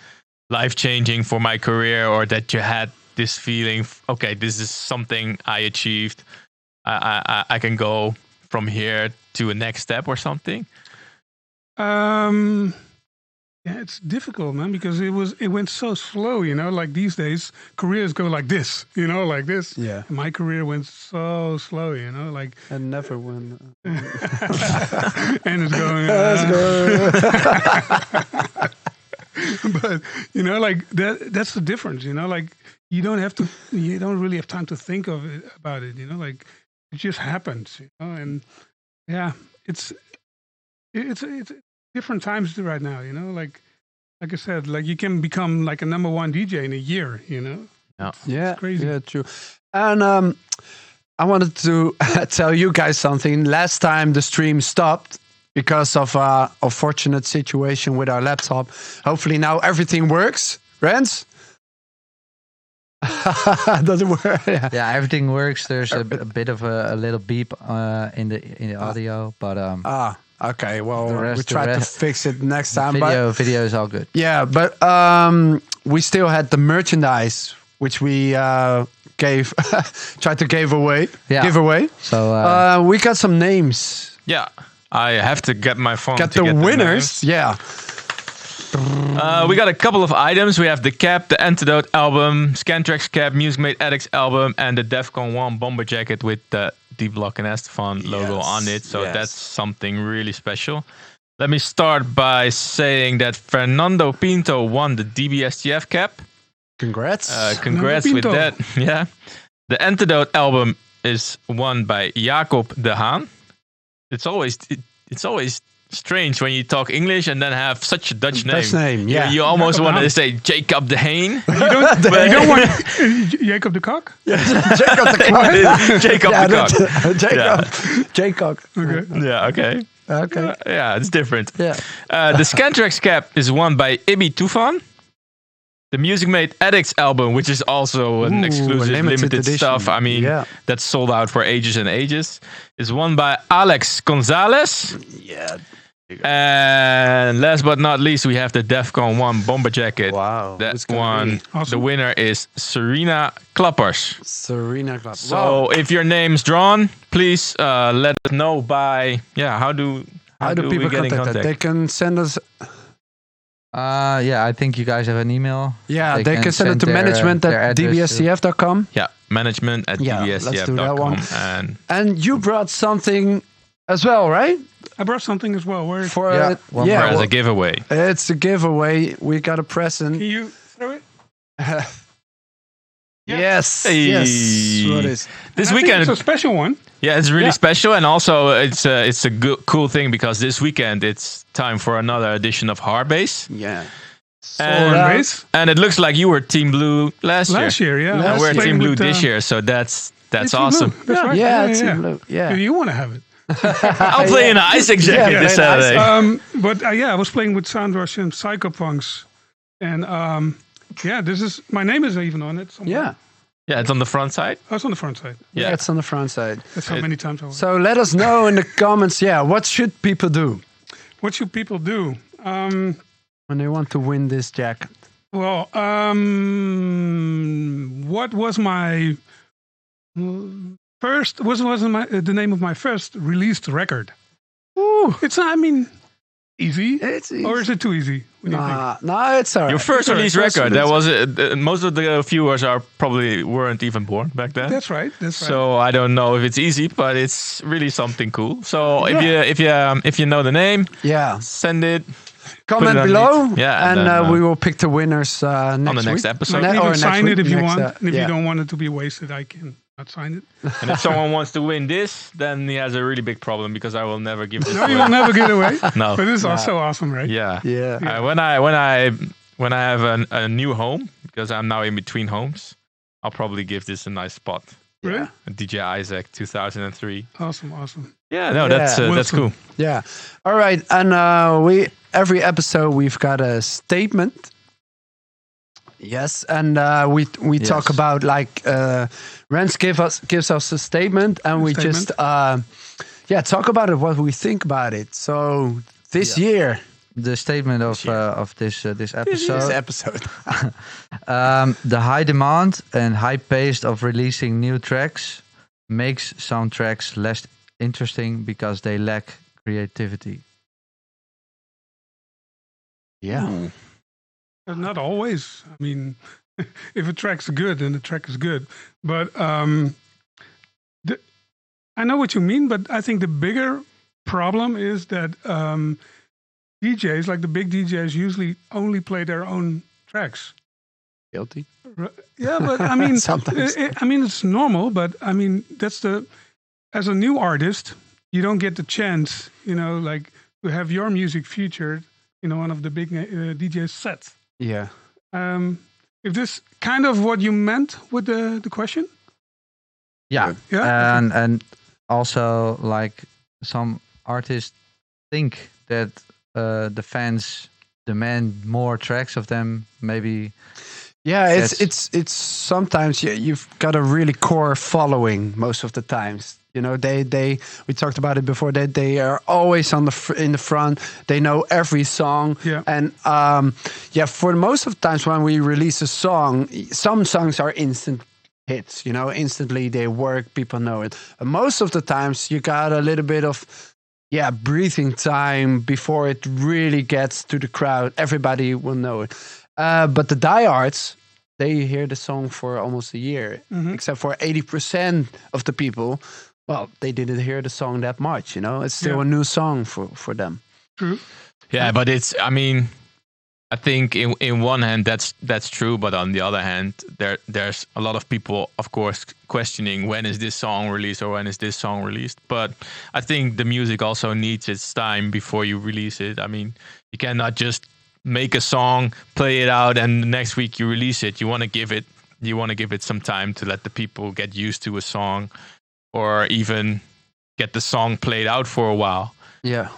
life changing for my career, or that you had this feeling, okay, this is something I achieved. I can go from here to a next step or something. Yeah, it's difficult, man, because it went so slow, you know. Like these days, careers go like this, you know, like this. Yeah. And my career went so slow, you know, like. And never went. And it's going. But you know, like that's the difference, you know. Like you don't really have time to think about it, you know. Like it just happens, you know. And yeah, it's different times right now, you know. Like I said, like you can become like a #1 DJ in a year, you know. Yeah, it's crazy. Yeah, true. And I wanted to tell you guys something. Last time the stream stopped because of a unfortunate situation with our laptop. Hopefully now everything works. Rens? Does it work? Yeah, everything works. There's a bit of a little beep in the audio, but okay. Well, we try to fix it next time. Video is all good. Yeah, but we still had the merchandise which we tried to give away. So we got some names. Yeah. I have to get my phone. Get the winners. Yeah. We got a couple of items. We have the cap, the Antidote album, Scantrax cap, MUSICMADEADDICTZ album, and the Defcon 1 bomber jacket with the D Block and Estefan logo on it. So that's something really special. Let me start by saying that Fernando Pinto won the DBSTF cap. Congrats. Congrats with that. Yeah. The Antidote album is won by Jacob de Haan. It's always strange when you talk English and then have such a Dutch name. Yeah. You almost want to say Jacob de Haan. You don't want Jacob de Cock? Jacob de Cock. Jacob de Cock. Jacob. Okay. Yeah, okay. Okay. Yeah, it's different. Yeah. The Scantrax cap is won by Ibi Tufan. The MUSICMADEADDICTZ album, which is also an exclusive limited edition stuff. I mean, that's sold out for ages and ages, is won by Alex Gonzalez. Yeah. And last but not least, we have the Defcon 1 bomber jacket. Wow. That one, awesome. The winner is Serena Klappers. Serena Klappers. So if your name's drawn, please let us know by, how do people get in contact? They can send us Yeah, I think you guys have an email. Yeah, they can send it to management at dbstf.com. Yeah, management at dbstf.com. Let's do that one. And you brought something as well, right? I brought something as well. Where as a giveaway. It's a giveaway. We got a present. Can you throw it? Yes. Hey. Yes. What is this I weekend? Think it's a special one. Yeah, it's really special, and also it's a good, cool thing because this weekend it's time for another edition of Hardbase. Yeah. And it looks like you were Team Blue last year. Yeah. And we're Team Blue this year, so that's awesome. That's right. Yeah, Team Blue. Yeah. You want to have it? I'll play in the Isaac jacket this Saturday. But I was playing with Soundrush and Psychopunks, and my name is even on it somewhere. Yeah. Yeah, it's on the front side. Oh, it's on the front side. Yeah, it's on the front side. That's how many times I was. So let us know in the comments, what should people do? What should people do? When they want to win this jacket. Well, what was my first, the name of my first released record? Ooh. It's not, easy. It's easy. Or is it too easy? No, it's all right. Your first release record. That was most of the viewers weren't even born back then. That's right. So I don't know if it's easy, but it's really something cool. So if you know the name, send it. Comment below, and we will pick the winners on the next episode. Or sign it if you want. And if you don't want it to be wasted, I can not sign it. And if someone wants to win this, then he has a really big problem because I will never give this away. No, you will never give it away. No. But this is so awesome, right? Yeah. Yeah. When I have a new home, because I'm now in between homes, I'll probably give this a nice spot. Really? A DJ Isaac 2003. Awesome. Yeah, no, that's cool. Yeah. All right, and every episode we've got a statement. Yes, and we talk about Rens gives us a statement, and we just talk about it, what we think about it. So this year, the statement of this episode. This episode. The high demand and high pace of releasing new tracks makes some tracks less interesting because they lack creativity. Yeah. Not always. If a track's good, then the track is good. But I know what you mean, but I think the bigger problem is that DJs, like the big DJs, usually only play their own tracks. Guilty. Yeah, but sometimes. It's normal, but as a new artist, you don't get the chance, to have your music featured in one of the big DJ sets. Yeah. Is this kind of what you meant with the question? Yeah. And also, some artists think that the fans demand more tracks of them, maybe. Yeah, it's sometimes you've got a really core following most of the times. We talked about it before. They are always in the front. They know every song. Yeah. And for most of the times when we release a song, some songs are instant hits. Instantly they work. People know it. And most of the times you got a little bit of breathing time before it really gets to the crowd. Everybody will know it. But the diehards, they hear the song for almost a year, except for 80% of the people. Well, they didn't hear the song that much, It's still a new song for them. True. Yeah, but I think in one hand that's true, but on the other hand, there's a lot of people, of course, questioning when is this song released or when is this song released. But I think the music also needs its time before you release it. You cannot just make a song, play it out, and the next week you release it. You want to give it some time to let the people get used to a song, or even get the song played out for a while. Yeah.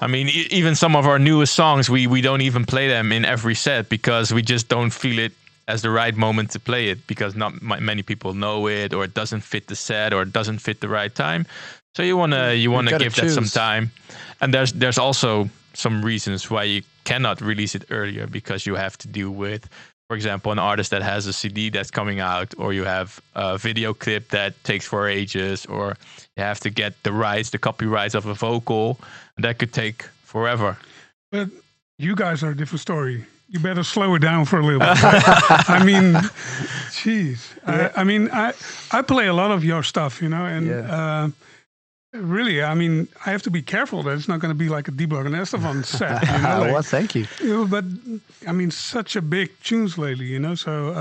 Even some of our newest songs, we don't even play them in every set because we just don't feel it as the right moment to play it, because not many people know it, or it doesn't fit the set, or it doesn't fit the right time. So you wanna give that some time. And there's also some reasons why you cannot release it earlier, because you have to deal with, for example, an artist that has a CD that's coming out, or you have a video clip that takes for ages, or you have to get the copyrights of a vocal, and that could take forever. But you guys are a different story. you better slow it down for a little bit. I mean, jeez. I mean, I play a lot of your stuff, you know, and really, I mean, I have to be careful that it's not going to be like a Debug and Esteban set. You know, like, well, thank you. But I mean, such a big tunes lately, you know. So,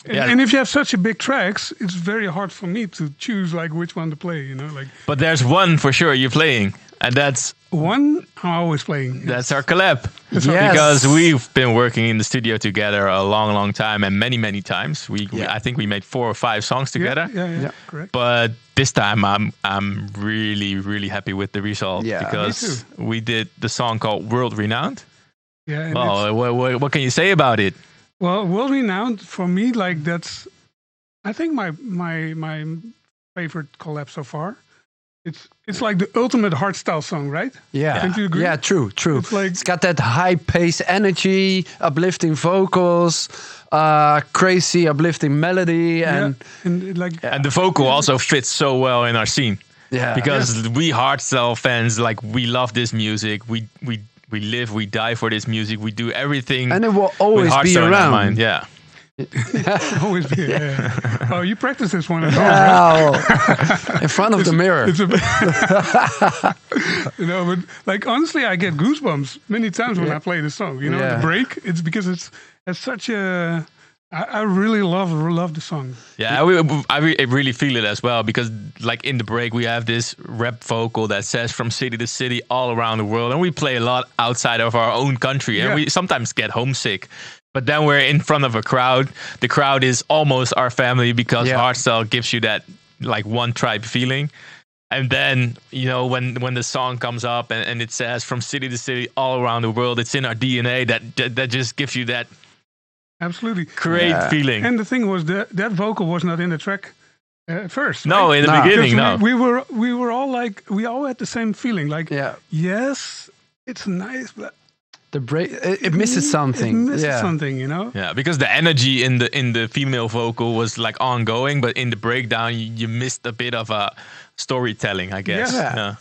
and if you have such a big tracks, it's very hard for me to choose like which one to play, you know. Like, but there's one for sure you're playing, and that's one I'm always playing. That's our collab. Yes. Because we've been working in the studio together a long, long time, and many times. I think we made 4 or 5 songs together. Yeah, correct. But this time I'm really happy with the result because we did the song called World Renowned. Yeah. Well, what can you say about it? Well, World Renowned for me, like that's, I think my favorite collab so far. It's like the ultimate hardstyle song, right? Yeah. Don't you agree? Yeah, true. It's like, it's got that high pace energy, uplifting vocals, crazy uplifting melody, and and the vocal also fits so well in our scene. Yeah. Because we hardstyle fans, like we love this music. We live, we die for this music. We do everything, and it will always with be hardstyle in our around. mind. Yeah. always be. Yeah. Oh, you practice this one at home, right? In front of the mirror. You know, but like honestly, I get goosebumps many times when I play the song. You know, the break. It's because it's such a. I really love the song. Yeah, I really feel it as well because, like in the break, we have this rap vocal that says "from city to city, all around the world," and we play a lot outside of our own country, and we sometimes get homesick. But then we're in front of a crowd. The crowd is almost our family because hardstyle gives you that like one tribe feeling. And then, you know, when the song comes up and it says "from city to city, all around the world," it's in our DNA. That just gives you that. Absolutely. Great feeling. And the thing was that vocal was not in the track at first. No, right? in the beginning, no. We were all like, we all had the same feeling. Like, yes, it's nice, but the break it misses something. It misses something, you know. Yeah, because the energy in the female vocal was like ongoing, but in the breakdown you missed a bit of a storytelling, I guess. Yeah.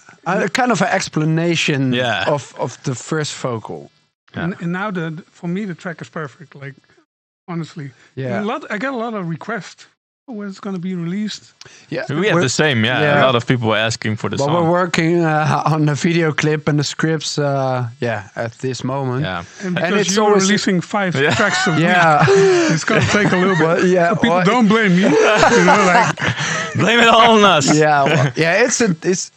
Kind of an explanation of the first vocal. Yeah. And now for me the track is perfect. Like. Honestly, I got a lot of requests when it's going to be released. Yeah, we have the same. Yeah, a lot of people are asking for the song. But we're working on the video clip and the scripts. At this moment. Yeah, and it's always releasing 5 tracks a week. It's going to take a little bit. So people don't blame me. You know, like blame it all on us.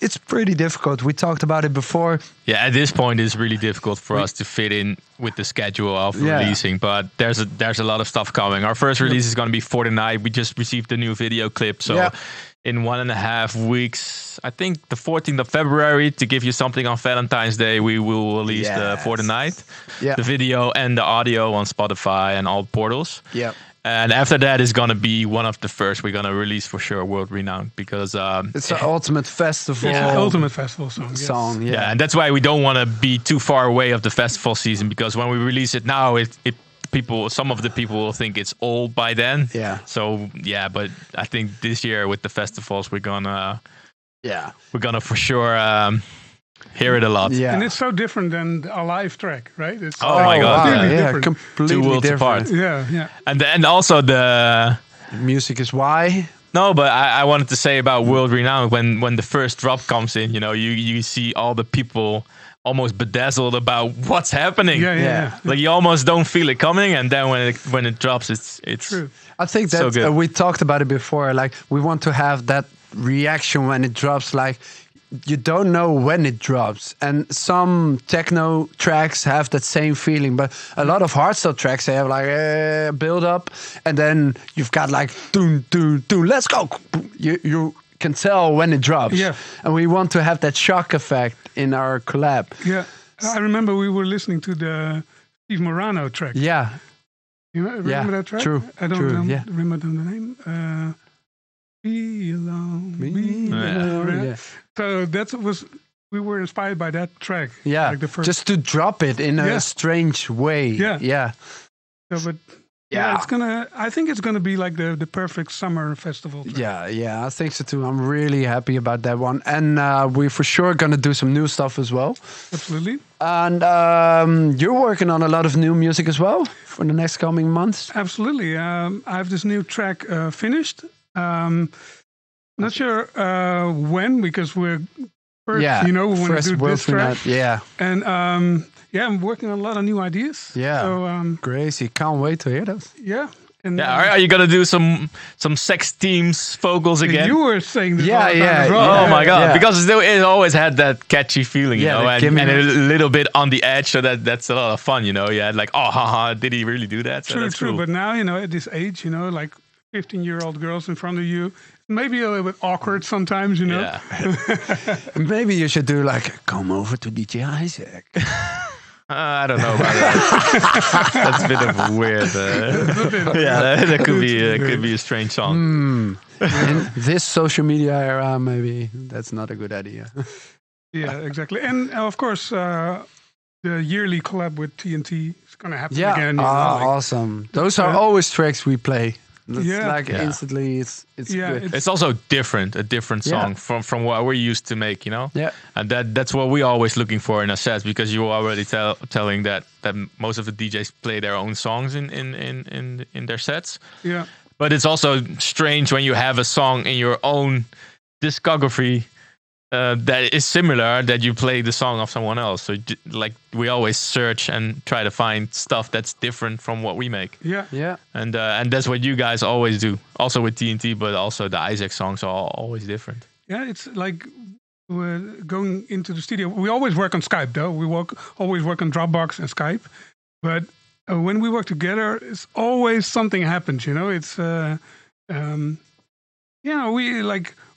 It's pretty difficult. We talked about it before. Yeah, at this point, it's really difficult for us to fit in with the schedule of releasing. But there's a lot of stuff coming. Our first release is going to be For the Night. We just received the new video clip, so in 1.5 weeks, I think the 14th of February, to give you something on Valentine's Day, we will release the For the Night, the video and the audio on Spotify and all portals. Yeah. And after that is going to be one of the first we're going to release for sure, World Renowned, because it's the ultimate festival. It's the ultimate festival song. Yeah, and that's why we don't want to be too far away of the festival season, because when we release it now, some of the people will think it's old by then. Yeah. So but I think this year with the festivals, we're gonna for sure hear it a lot. Yeah. And it's so different than a live track, right? It's my God. Different. Completely Two worlds different. apart. Yeah. And also the music is why. No, but I wanted to say about World Renowned, when the first drop comes in, you know, you see all the people almost bedazzled about what's happening. Yeah. Like you almost don't feel it coming, and then when it drops, it's true. I think that so we talked about it before. Like we want to have that reaction when it drops. Like you don't know when it drops, and some techno tracks have that same feeling. But a lot of hardstyle tracks, they have like build up, and then you've got like doom, let's go. You can tell when it drops. Yeah. And we want to have that shock effect in our collab. Yeah. I remember we were listening to the Steve Morano track. Yeah. You remember that track? True. I don't remember the name. Be alone. Yeah. So we were inspired by that track. Yeah. Like the first. Just to drop it in a strange way. Yeah. Yeah. So, but Yeah, I think it's gonna be like the perfect summer festival track. Yeah, I think so too. I'm really happy about that one, and we're for sure gonna do some new stuff as well. Absolutely. And you're working on a lot of new music as well for the next coming months. Absolutely. I have this new track finished. Not sure when, because we're first, we want to do this track. Yeah. And I'm working on a lot of new ideas. Yeah. So crazy. Can't wait to hear those. Yeah. And are you gonna do some sex teams vocals again? You were saying this. Oh my god! Because it always had that catchy feeling, you know, and a little bit on the edge, so that's a lot of fun, you know. You had like, oh, haha, did he really do that? So true. Cool. But now, at this age, like 15-year-old girls in front of you, maybe a little bit awkward sometimes, Yeah. Maybe you should do like, come over to DJ Isaac. I don't know about that. That's a bit of a weird. That could be a strange song. In this social media era, maybe that's not a good idea. Yeah, exactly. And of course, the yearly collab with TNT is going to happen again. Awesome. Those are always tracks we play. It's instantly, it's good. It's also a different song from what we're used to make, you know. Yeah, and that's what we're always looking for in our sets, because you were already telling that most of the DJs play their own songs in their sets. Yeah, but it's also strange when you have a song in your own discography that is similar, that you play the song of someone else. So like we always search and try to find stuff that's different from what we make. Yeah. And that's what you guys always do. Also with TNT, but also the Isaac songs are always different. Yeah, it's like we're going into the studio. We always work on Skype, though. We always work on Dropbox and Skype. But when we work together, it's always something happens. You know, it's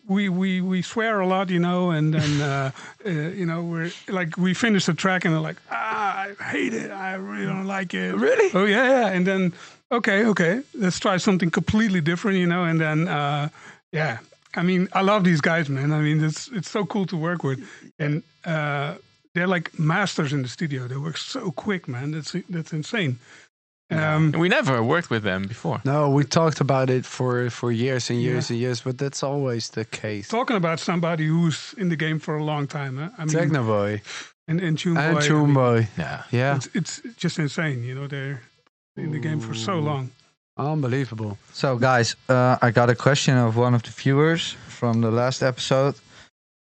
we swear a lot, you know, and then we're like, we finish the track and they're like, I hate it, I really don't like it. Really? Oh yeah, and then okay, let's try something completely different, you know, and then I mean, I love these guys, man. I mean, it's so cool to work with, and they're like masters in the studio. They work so quick, man. That's insane. We never worked with them before. No, we talked about it for years and years and years, but that's always the case. Talking about somebody who's in the game for a long time, huh? I mean, Techno Boy and Tune Boy. And Tune Boy. Yeah. It's just insane, you know. They're in the game for so long. Unbelievable. So, guys, I got a question of one of the viewers from the last episode.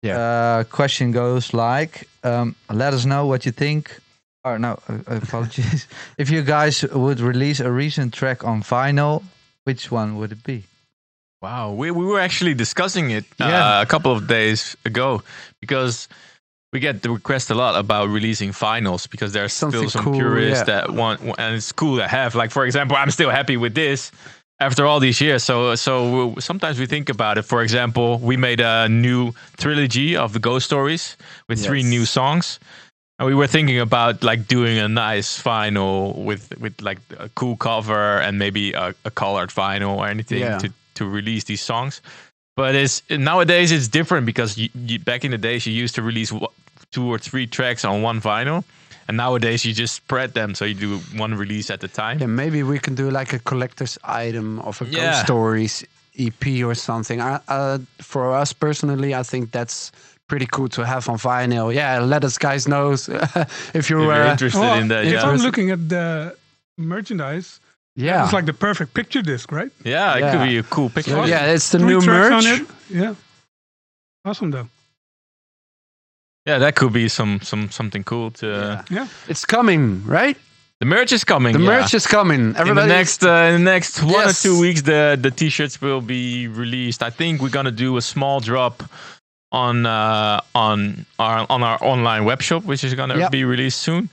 Yeah. Question goes like, let us know what you think. Oh, no, apologies. If you guys would release a recent track on vinyl, which one would it be? Wow, we were actually discussing it a couple of days ago, because we get the request a lot about releasing vinyls, because there's still some purists that want, and it's cool to have. Like, for example, I'm still happy with this after all these years. So sometimes we think about it. For example, we made a new trilogy of the Ghost Stories with 3 new songs. And we were thinking about like doing a nice vinyl with like a cool cover and maybe a colored vinyl or anything to release these songs. But nowadays it's different, because back in the days you used to release 2 or 3 tracks on one vinyl, and nowadays you just spread them, so you do one release at a time. Yeah, maybe we can do like a collector's item of a Ghost Stories EP or something. For us personally, I think that's pretty cool to have on vinyl. Yeah, let us guys know if you're interested in that. If I'm looking at the merchandise, it's like the perfect picture disc, right? Yeah, it could be a cool picture. So, it's the 3 new tracks merch. on it. Yeah, awesome though. Yeah, that could be something cool to. Yeah, it's coming, right? The merch is coming. The merch is coming. Everybody, in the next 1 or 2 weeks, the t-shirts will be released. I think we're gonna do a small drop on our online web shop, which is gonna be released soon,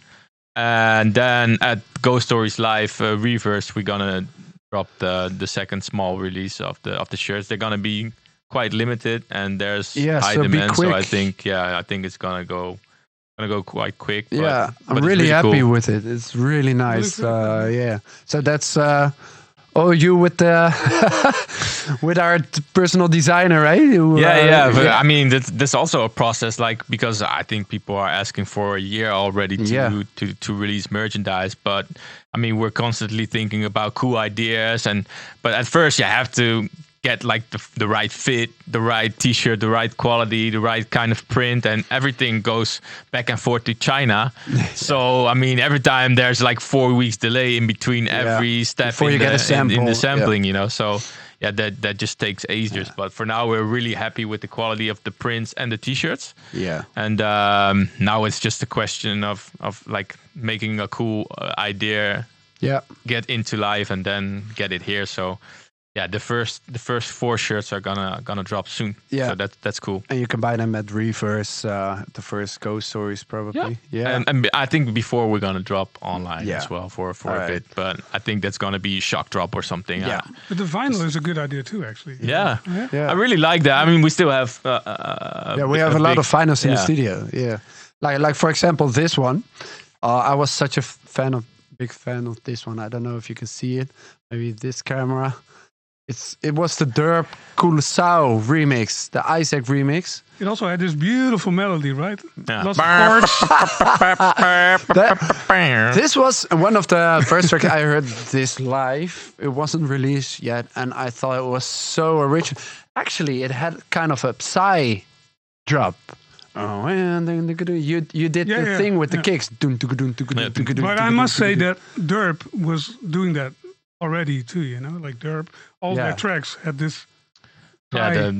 and then at Ghost Stories Live Reverse, we're gonna drop the second small release of the shirts. They're gonna be quite limited, and there's high demand. So I think it's gonna go quite quick. I'm really happy with it. It's really nice. So that's Oh, you with the with our personal designer, right? Who, But I mean, that's also a process, like, because I think people are asking for a year already to release merchandise. But I mean, we're constantly thinking about cool ideas, but at first you have to get like the right fit, the right T-shirt, the right quality, the right kind of print, and everything goes back and forth to China. So I mean, every time there's like 4 weeks delay in between every step before you get a sample. in the sampling, you know. So that just takes ages. But for now, we're really happy with the quality of the prints and the T-shirts. Yeah, and now it's just a question of like making a cool idea, get into life, and then get it here. So. Yeah, the first 4 shirts are gonna drop soon. Yeah, so that's cool. And you can buy them at Reverse, the first Ghost Stories probably. Yeah. And I think before we're gonna drop online as well for a bit, but I think that's gonna be Shock Drop or something. Yeah, but the vinyl is a good idea too, actually. Yeah. I really like that. I mean, we still have. We have a lot of vinyls in the studio. Yeah, like for example, this one. I was such a big fan of this one. I don't know if you can see it. Maybe this camera. It was the Derp Curaçao remix, the Isaac remix. It also had this beautiful melody, right? Yeah. Lots of chords. This was one of the first tracks I heard this live. It wasn't released yet, and I thought it was so original. Actually, it had kind of a psy drop. Oh, and then you did the thing with the kicks. But I must say that Derp was doing that already too, you know, like Derp. All their tracks had this. Okay.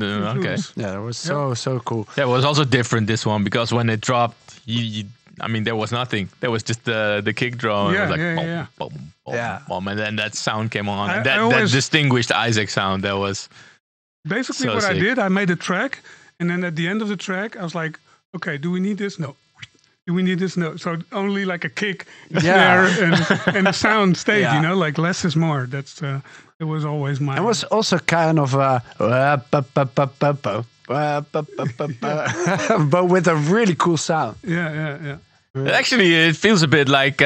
Yeah, that was so cool. That was also different, this one, because when it dropped, I mean, there was nothing. There was just the kick drum. Yeah, boom, boom, and then that sound came on. And that distinguished Isaac sound. That was basically what I did. I made a track, and then at the end of the track, I was like, okay, do we need this? No. Do we need this? No. So only like a kick there and the sound stayed, you know, like less is more. That's it was always my. It was also kind of but with a really cool sound. Yeah. Actually, it feels a bit like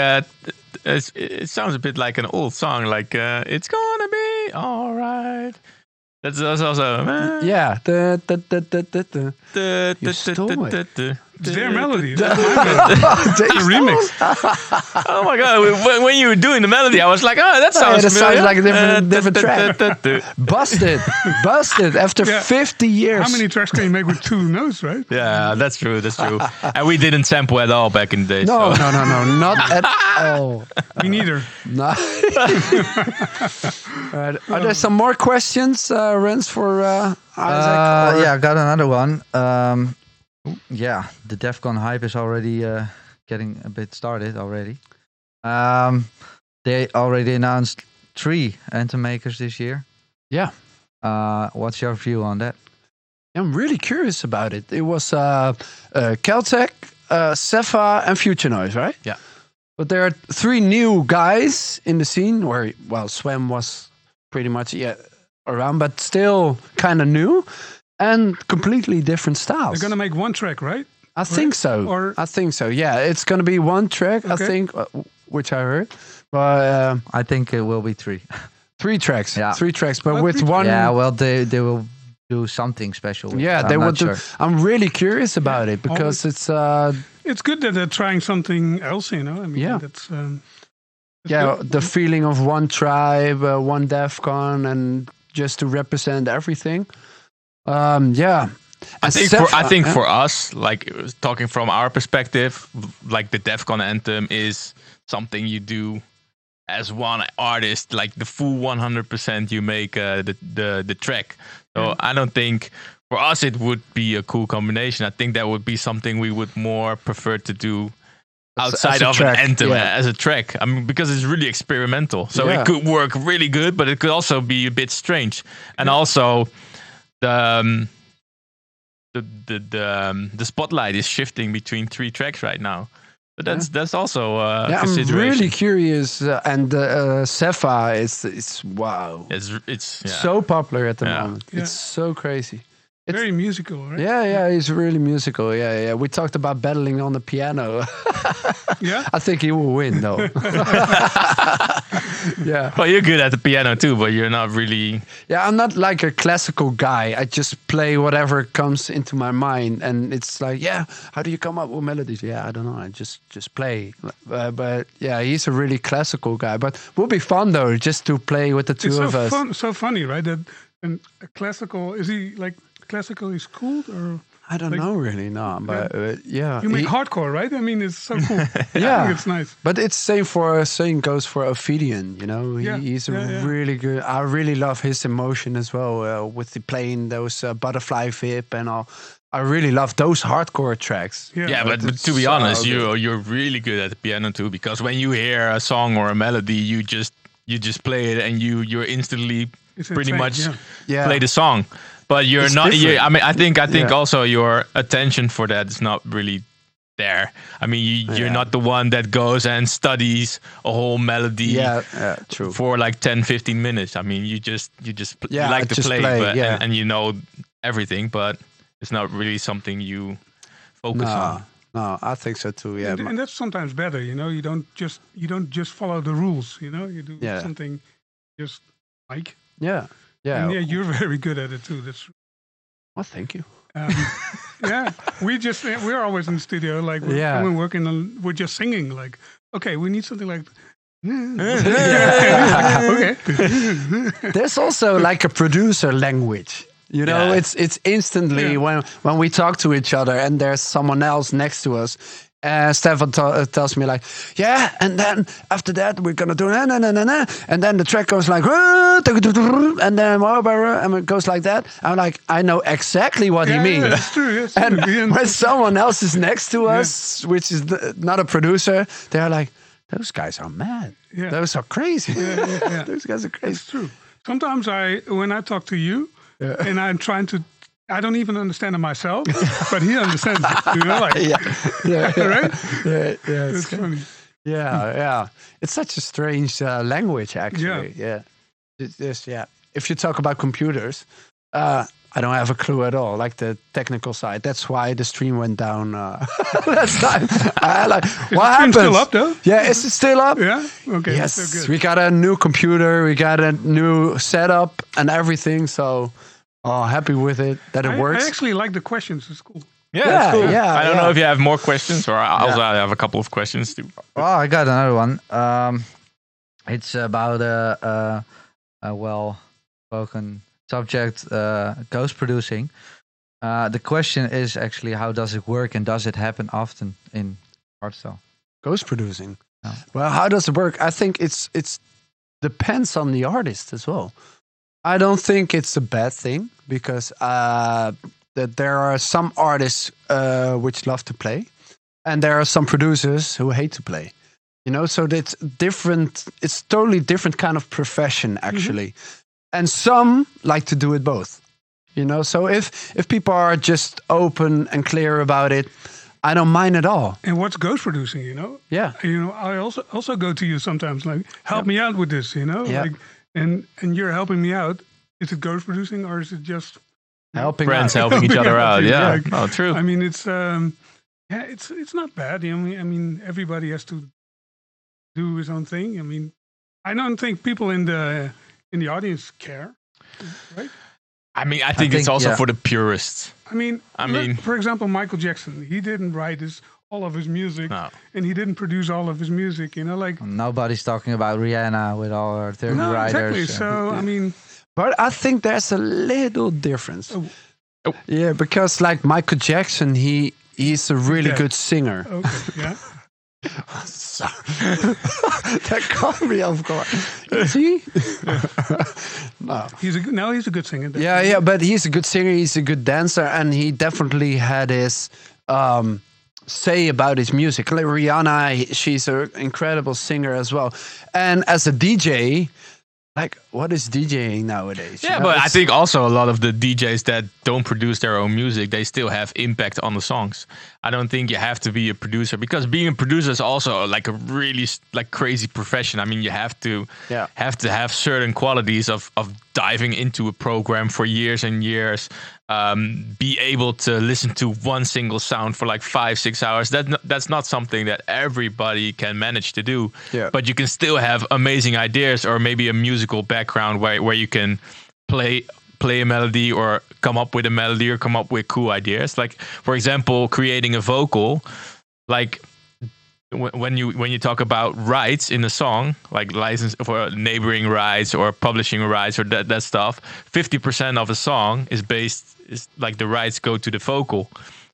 it sounds a bit like an old song, like it's gonna be all right. That's also You stole it. It's their melody. That's my melody. It's a remix. Oh my god! When you were doing the melody, I was like, "Oh, that sounds like a different track." Busted. After 50 years. How many tracks can you make with 2 notes, right? Yeah, that's true. And we didn't sample at all back in the day. No, not at all. Me neither. No. Are there some more questions, Rens, for Isaac? I got another one. The DEF CON hype is already getting a bit started already. They already announced 3 anthem makers this year. Yeah. What's your view on that? I'm really curious about it. It was Keltec, Cepha, and Future Noise, right? Yeah. But there are 3 new guys in the scene where, Swam was pretty much around, but still kind of new. And completely different styles. They're gonna make 1 track, right? I think so. I think so. Yeah, it's gonna be 1 track. Okay. I think, which I heard. But I think it will be 3. 3 tracks. Yeah, 3 tracks. But with 1. Yeah, well, they will do something special. They will do. I'm really curious about it because it's good that they're trying something else. You know, I mean, that's. Good. The feeling of 1 tribe, 1 DEF CON, and just to represent everything. I think for us, like talking from our perspective, like the DEF CON anthem is something you do as one artist, like the full 100% you make the track. So I don't think for us it would be a cool combination. I think that would be something we would more prefer to do outside of an anthem as a track. I mean, because it's really experimental. So it could work really good, but it could also be a bit strange. And also the spotlight is shifting between 3 tracks right now. But that's also a consideration. I'm really curious, and Cepha is wow. It's so popular at the moment. It's so crazy. very musical, right? Yeah, he's really musical. Yeah. We talked about battling on the piano. Yeah, I think he will win, though. Yeah. Well, you're good at the piano too, but you're not really. Yeah, I'm not like a classical guy. I just play whatever comes into my mind, and it's like, yeah, how do you come up with melodies? Yeah, I don't know. I just play. But yeah, he's a really classical guy. But it would be fun though, just to play with the two of us. So funny, right? That and a classical, is he like classically schooled or? I don't know really, no, but yeah. You make hardcore, right? I mean, it's so cool. Yeah, I think it's nice. But it's same goes for Ophidian. You know, he's really good. I really love his emotion as well with the playing those butterfly vip and all. I really love those hardcore tracks. Yeah, but to be honest, you're really good at the piano too, because when you hear a song or a melody, you just play it and you're instantly pretty much play the song. But you're it's not. I mean, I think also your attention for that is not really there. I mean, you're not the one that goes and studies a whole melody. True. For like 10, 15 minutes. I mean, you like to play, and you know everything, but it's not really something you focus on. No, I think so too. Yeah, and that's sometimes better. You know, you don't just follow the rules. You know, you do something just like. Yeah. Yeah, and you're very good at it too. That's well, thank you. Yeah, we're always in the studio, like we're working on, we're just singing, like, okay, we need something like. Okay. There's also like a producer language. You know, it's instantly when we talk to each other and there's someone else next to us. Stefan tells me like, yeah, and then after that we're gonna do and then the track goes like, and then and it goes like that. I'm like, I know exactly what he means. Yeah, that's true. Yes, and when someone else is next to us, which is not a producer, they're like, those guys are mad. Yeah. Those are crazy. Yeah. Those guys are crazy. It's true. Sometimes when I talk to you, and I'm trying to. I don't even understand it myself, but he understands it. You know, like, right? Yeah, it's funny. Yeah. It's such a strange language, actually. Yeah. If you talk about computers, I don't have a clue at all, like the technical side. That's why the stream went down last time. What happened? Still up, though? Yeah, is it still up? Yeah. Okay. Yes. So good. We got a new computer. We got a new setup and everything. So. Oh, happy with it that it works. I actually like the questions. It's cool. Yeah, that's cool. I don't know if you have more questions, or I have a couple of questions too. Well, I got another one. It's about a well-spoken subject, ghost producing. The question is actually, how does it work, and does it happen often in HARDSTYLE? Ghost producing. Oh. Well, how does it work? I think it's depends on the artist as well. I don't think it's a bad thing because that there are some artists which love to play, and there are some producers who hate to play. You know, so it's different. It's totally different kind of profession actually, and some like to do it both. You know, so if people are just open and clear about it, I don't mind at all. And what's ghost producing? You know, You know, I also go to you sometimes, like, help me out with this. You know, like. And you're helping me out. Is it ghost producing, or is it just helping friends helping each other out? Yeah, true. I mean, it's it's not bad. I mean, everybody has to do his own thing. I mean, I don't think people in the audience care, right? I mean, I think it's also for the purists. I mean, for example, Michael Jackson. He didn't write all of his music, and he didn't produce all of his music. You know, like nobody's talking about Rihanna with all her 30 writers. Exactly. So I mean, but I think there's a little difference. Yeah, because like Michael Jackson, he's a really good singer. Okay. Yeah. That caught me off guard. Is he? No. He's a good singer. Definitely. Yeah, but he's a good singer. He's a good dancer, and he definitely had his. Say about his music. Like Rihanna, she's an incredible singer as well. And as a DJ, like, what is DJing nowadays? Yeah, but I think also a lot of the DJs that don't produce their own music, they still have impact on the songs. I don't think you have to be a producer, because being a producer is also like a really like crazy profession. I mean, you have to have certain qualities of diving into a program for years and years, be able to listen to one single sound for like 5-6 hours. That's not something that everybody can manage to do. Yeah. But you can still have amazing ideas, or maybe a musical background where you can play a melody or come up with a melody or come up with cool ideas. Like, for example, creating a vocal, like when you talk about rights in a song, like license for neighboring rights or publishing rights or that stuff, 50% of a song is like the rights go to the vocal.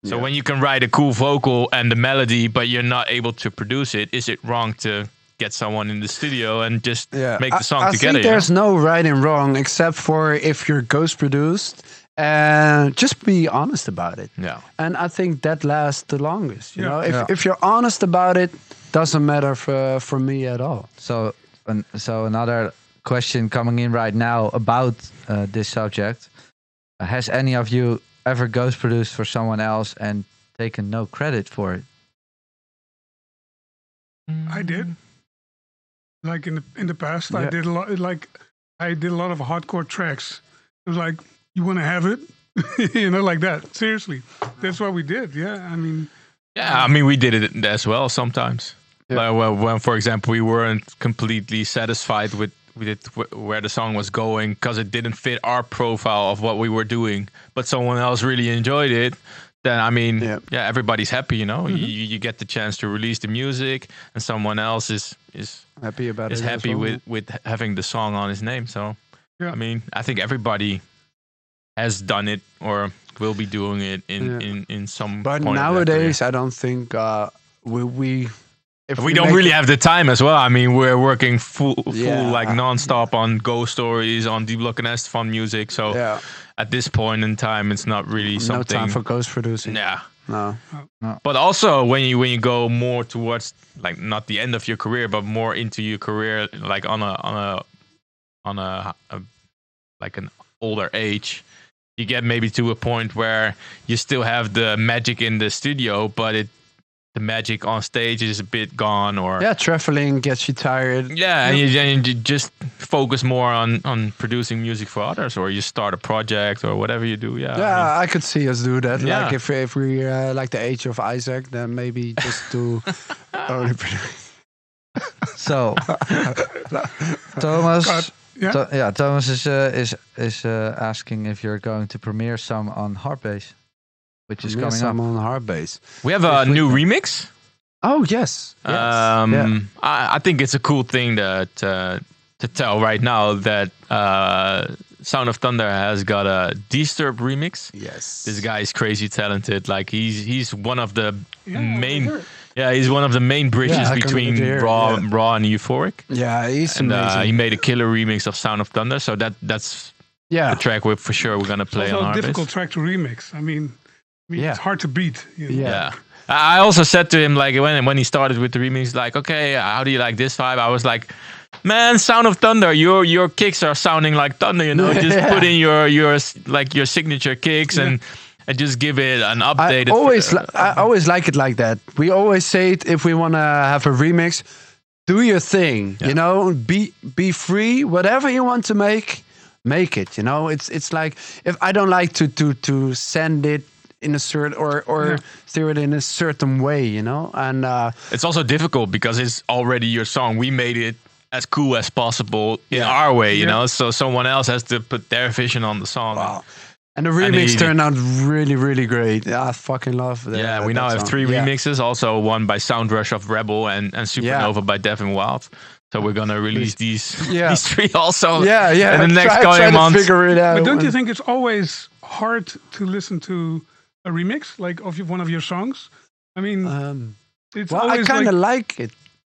So when you can write a cool vocal and the melody, but you're not able to produce it, is it wrong to get someone in the studio and just make the song together? I think there's no right and wrong, except for if you're ghost produced, and just be honest about it. Yeah. And I think that lasts the longest. You know, if you're honest about it, doesn't matter for me at all. So another question coming in right now about this subject: has any of you ever ghost produced for someone else and taken no credit for it? I did. Like in the past, I did a lot. Like I did a lot of hardcore tracks. It was like, you want to have it, you know, like that. Seriously, that's what we did. Yeah, I mean. Yeah, I mean, we did it as well sometimes. Yeah. Like, when, for example, we weren't completely satisfied with it, where the song was going, because it didn't fit our profile of what we were doing, but someone else really enjoyed it. Then I mean, everybody's happy, you know. Mm-hmm. You get the chance to release the music, and someone else is happy about is it. Happy well. with having the song on his name. So, I mean, I think everybody has done it or will be doing it in some. But point nowadays, I don't think we don't really have the time as well. I mean, we're working full like non-stop on Ghost Stories, on D Block and S fun music. So at this point in time, it's not really something. No time for ghost producing. Yeah. No. But also when you go more towards, like, not the end of your career, but more into your career, like on a like an older age, you get maybe to a point where you still have the magic in the studio, but the magic on stage is a bit gone, or traveling gets you tired. And you just focus more on producing music for others, or you start a project or whatever you do. I could see us do that. Like if we like the age of Isaac, then maybe just do only produce. So Thomas. Thomas is asking if you're going to premiere some on Hardbase, which is coming up on Hardbase. We have a new remix. Oh yes. I think it's a cool thing to tell right now that Sound of Thunder has got a Disturb remix. Yes. This guy is crazy talented. Like he's one of the main. Yeah, he's one of the main bridges between Raw and Euphoric. Yeah, he's amazing. He made a killer remix of Sound of Thunder, so that's the track we're gonna play on Hardbase. It's a difficult track to remix. I mean, it's hard to beat. You know? Yeah. I also said to him, like, when he started with the remix, like, okay, how do you like this vibe? I was like, man, Sound of Thunder, your kicks are sounding like thunder, you know. Just put in your signature kicks and just give it an updated. I always like it like that. We always say it, if we want to have a remix, do your thing. You know, be free. Whatever you want to make it. You know, it's like, if I don't like to send it in a certain or steer it in a certain way. You know, and it's also difficult because it's already your song. We made it as cool as possible in our way. You know, so someone else has to put their vision on the song. Wow. And the remix turned out really, really great. Yeah, I fucking love that. Yeah, we now have 3 remixes. Also one by Soundrush of Rebel and Supernova by Devin Wild. So we're gonna release these 3 also. In the next coming months. Figure it out. But don't you think it's always hard to listen to a remix, like of one of your songs? I mean, it's always I kind of like it,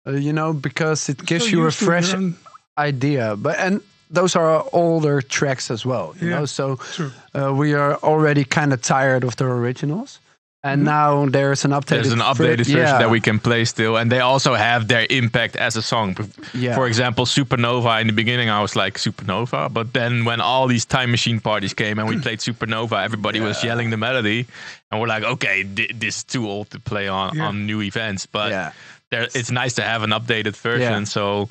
you know, because it gives you a fresh idea. And those are older tracks as well, you know. So we are already kind of tired of the originals, and now there's an updated version that we can play still, and they also have their impact as a song. For example, Supernova. In the beginning, I was like, Supernova, but then when all these Time Machine parties came and we played Supernova, everybody was yelling the melody, and we're like, okay, this is too old to play on new events. But it's nice to have an updated version. So.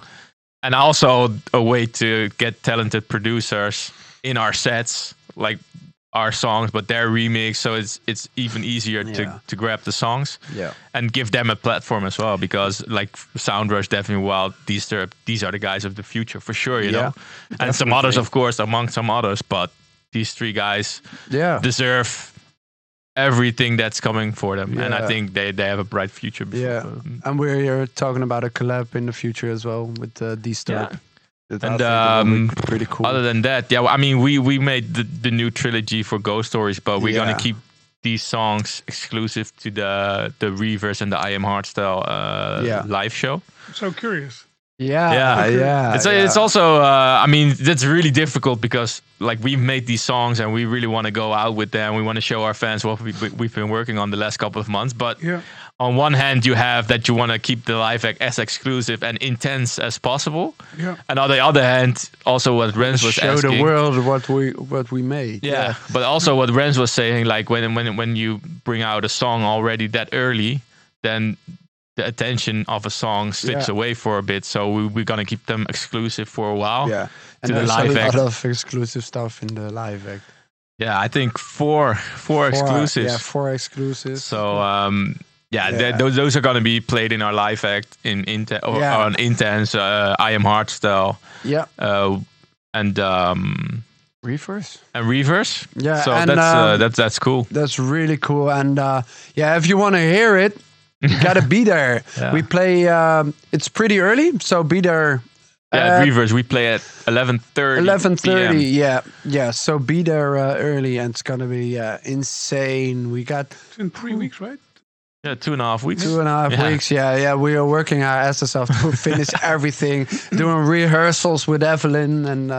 and also a way to get talented producers in our sets, like our songs, but their remix. So it's even easier to grab the songs and give them a platform as well. Because like Soundrush, definitely Wild, these are the guys of the future for sure, you know. And some others, of course, among some others, but these three guys deserve everything that's coming for them, and I think they have a bright future. And we're talking about a collab in the future as well with Disturb. And pretty cool. Other than that, I mean, we made the new trilogy for Ghost Stories, but we're gonna keep these songs exclusive to the Reverse and the I Am Hardstyle live show. I'm so curious. It's also I mean, that's really difficult because like we've made these songs and we really want to go out with them. We want to show our fans what we've been working on the last couple of months. But on one hand, you have that you want to keep the live act as exclusive and intense as possible. And on the other hand, also what Rens was show asking, the world what we made. But also what Rens was saying, like when you bring out a song already that early, then the attention of a song slips away for a bit, so we're gonna keep them exclusive for a while. And to the there's live a act. lot of exclusive stuff in the live act. I think four exclusives. 4 exclusives. So those are gonna be played in our live act on Intense, I Am Hardstyle. And Reverse. So and, that's cool. That's really cool. And if you want to hear it, you gotta be there. We play. It's pretty early, so be there. At Reverse, we play at 11:30. 11:30. So be there early, and it's gonna be insane. We got it's in 3 weeks, right? 2.5 weeks. 2.5 weeks. We are working our asses off to finish everything. Doing rehearsals with Evelyn, and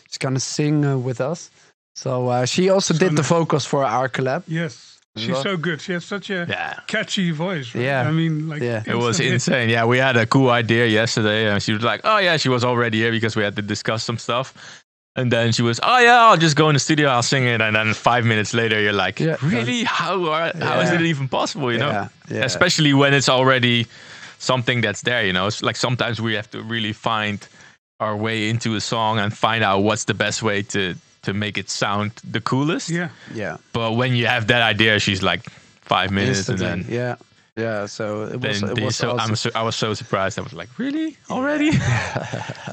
she's gonna sing with us. So she also did the vocals for our collab. Yes. She's so good. She has such a catchy voice. Right? I mean, like it was insane. We had a cool idea yesterday, and she was like, "Oh yeah," she was already here because we had to discuss some stuff. And then she was, "Oh yeah, I'll just go in the studio, I'll sing it." And then 5 minutes later, you're like, "Really? How is it even possible?" You know, especially when it's already something that's there. You know, it's like sometimes we have to really find our way into a song and find out what's the best way to make it sound the coolest. But when you have that idea, she's like 5 minutes instantly. and then so it was awesome. I was so surprised. I was like, really already?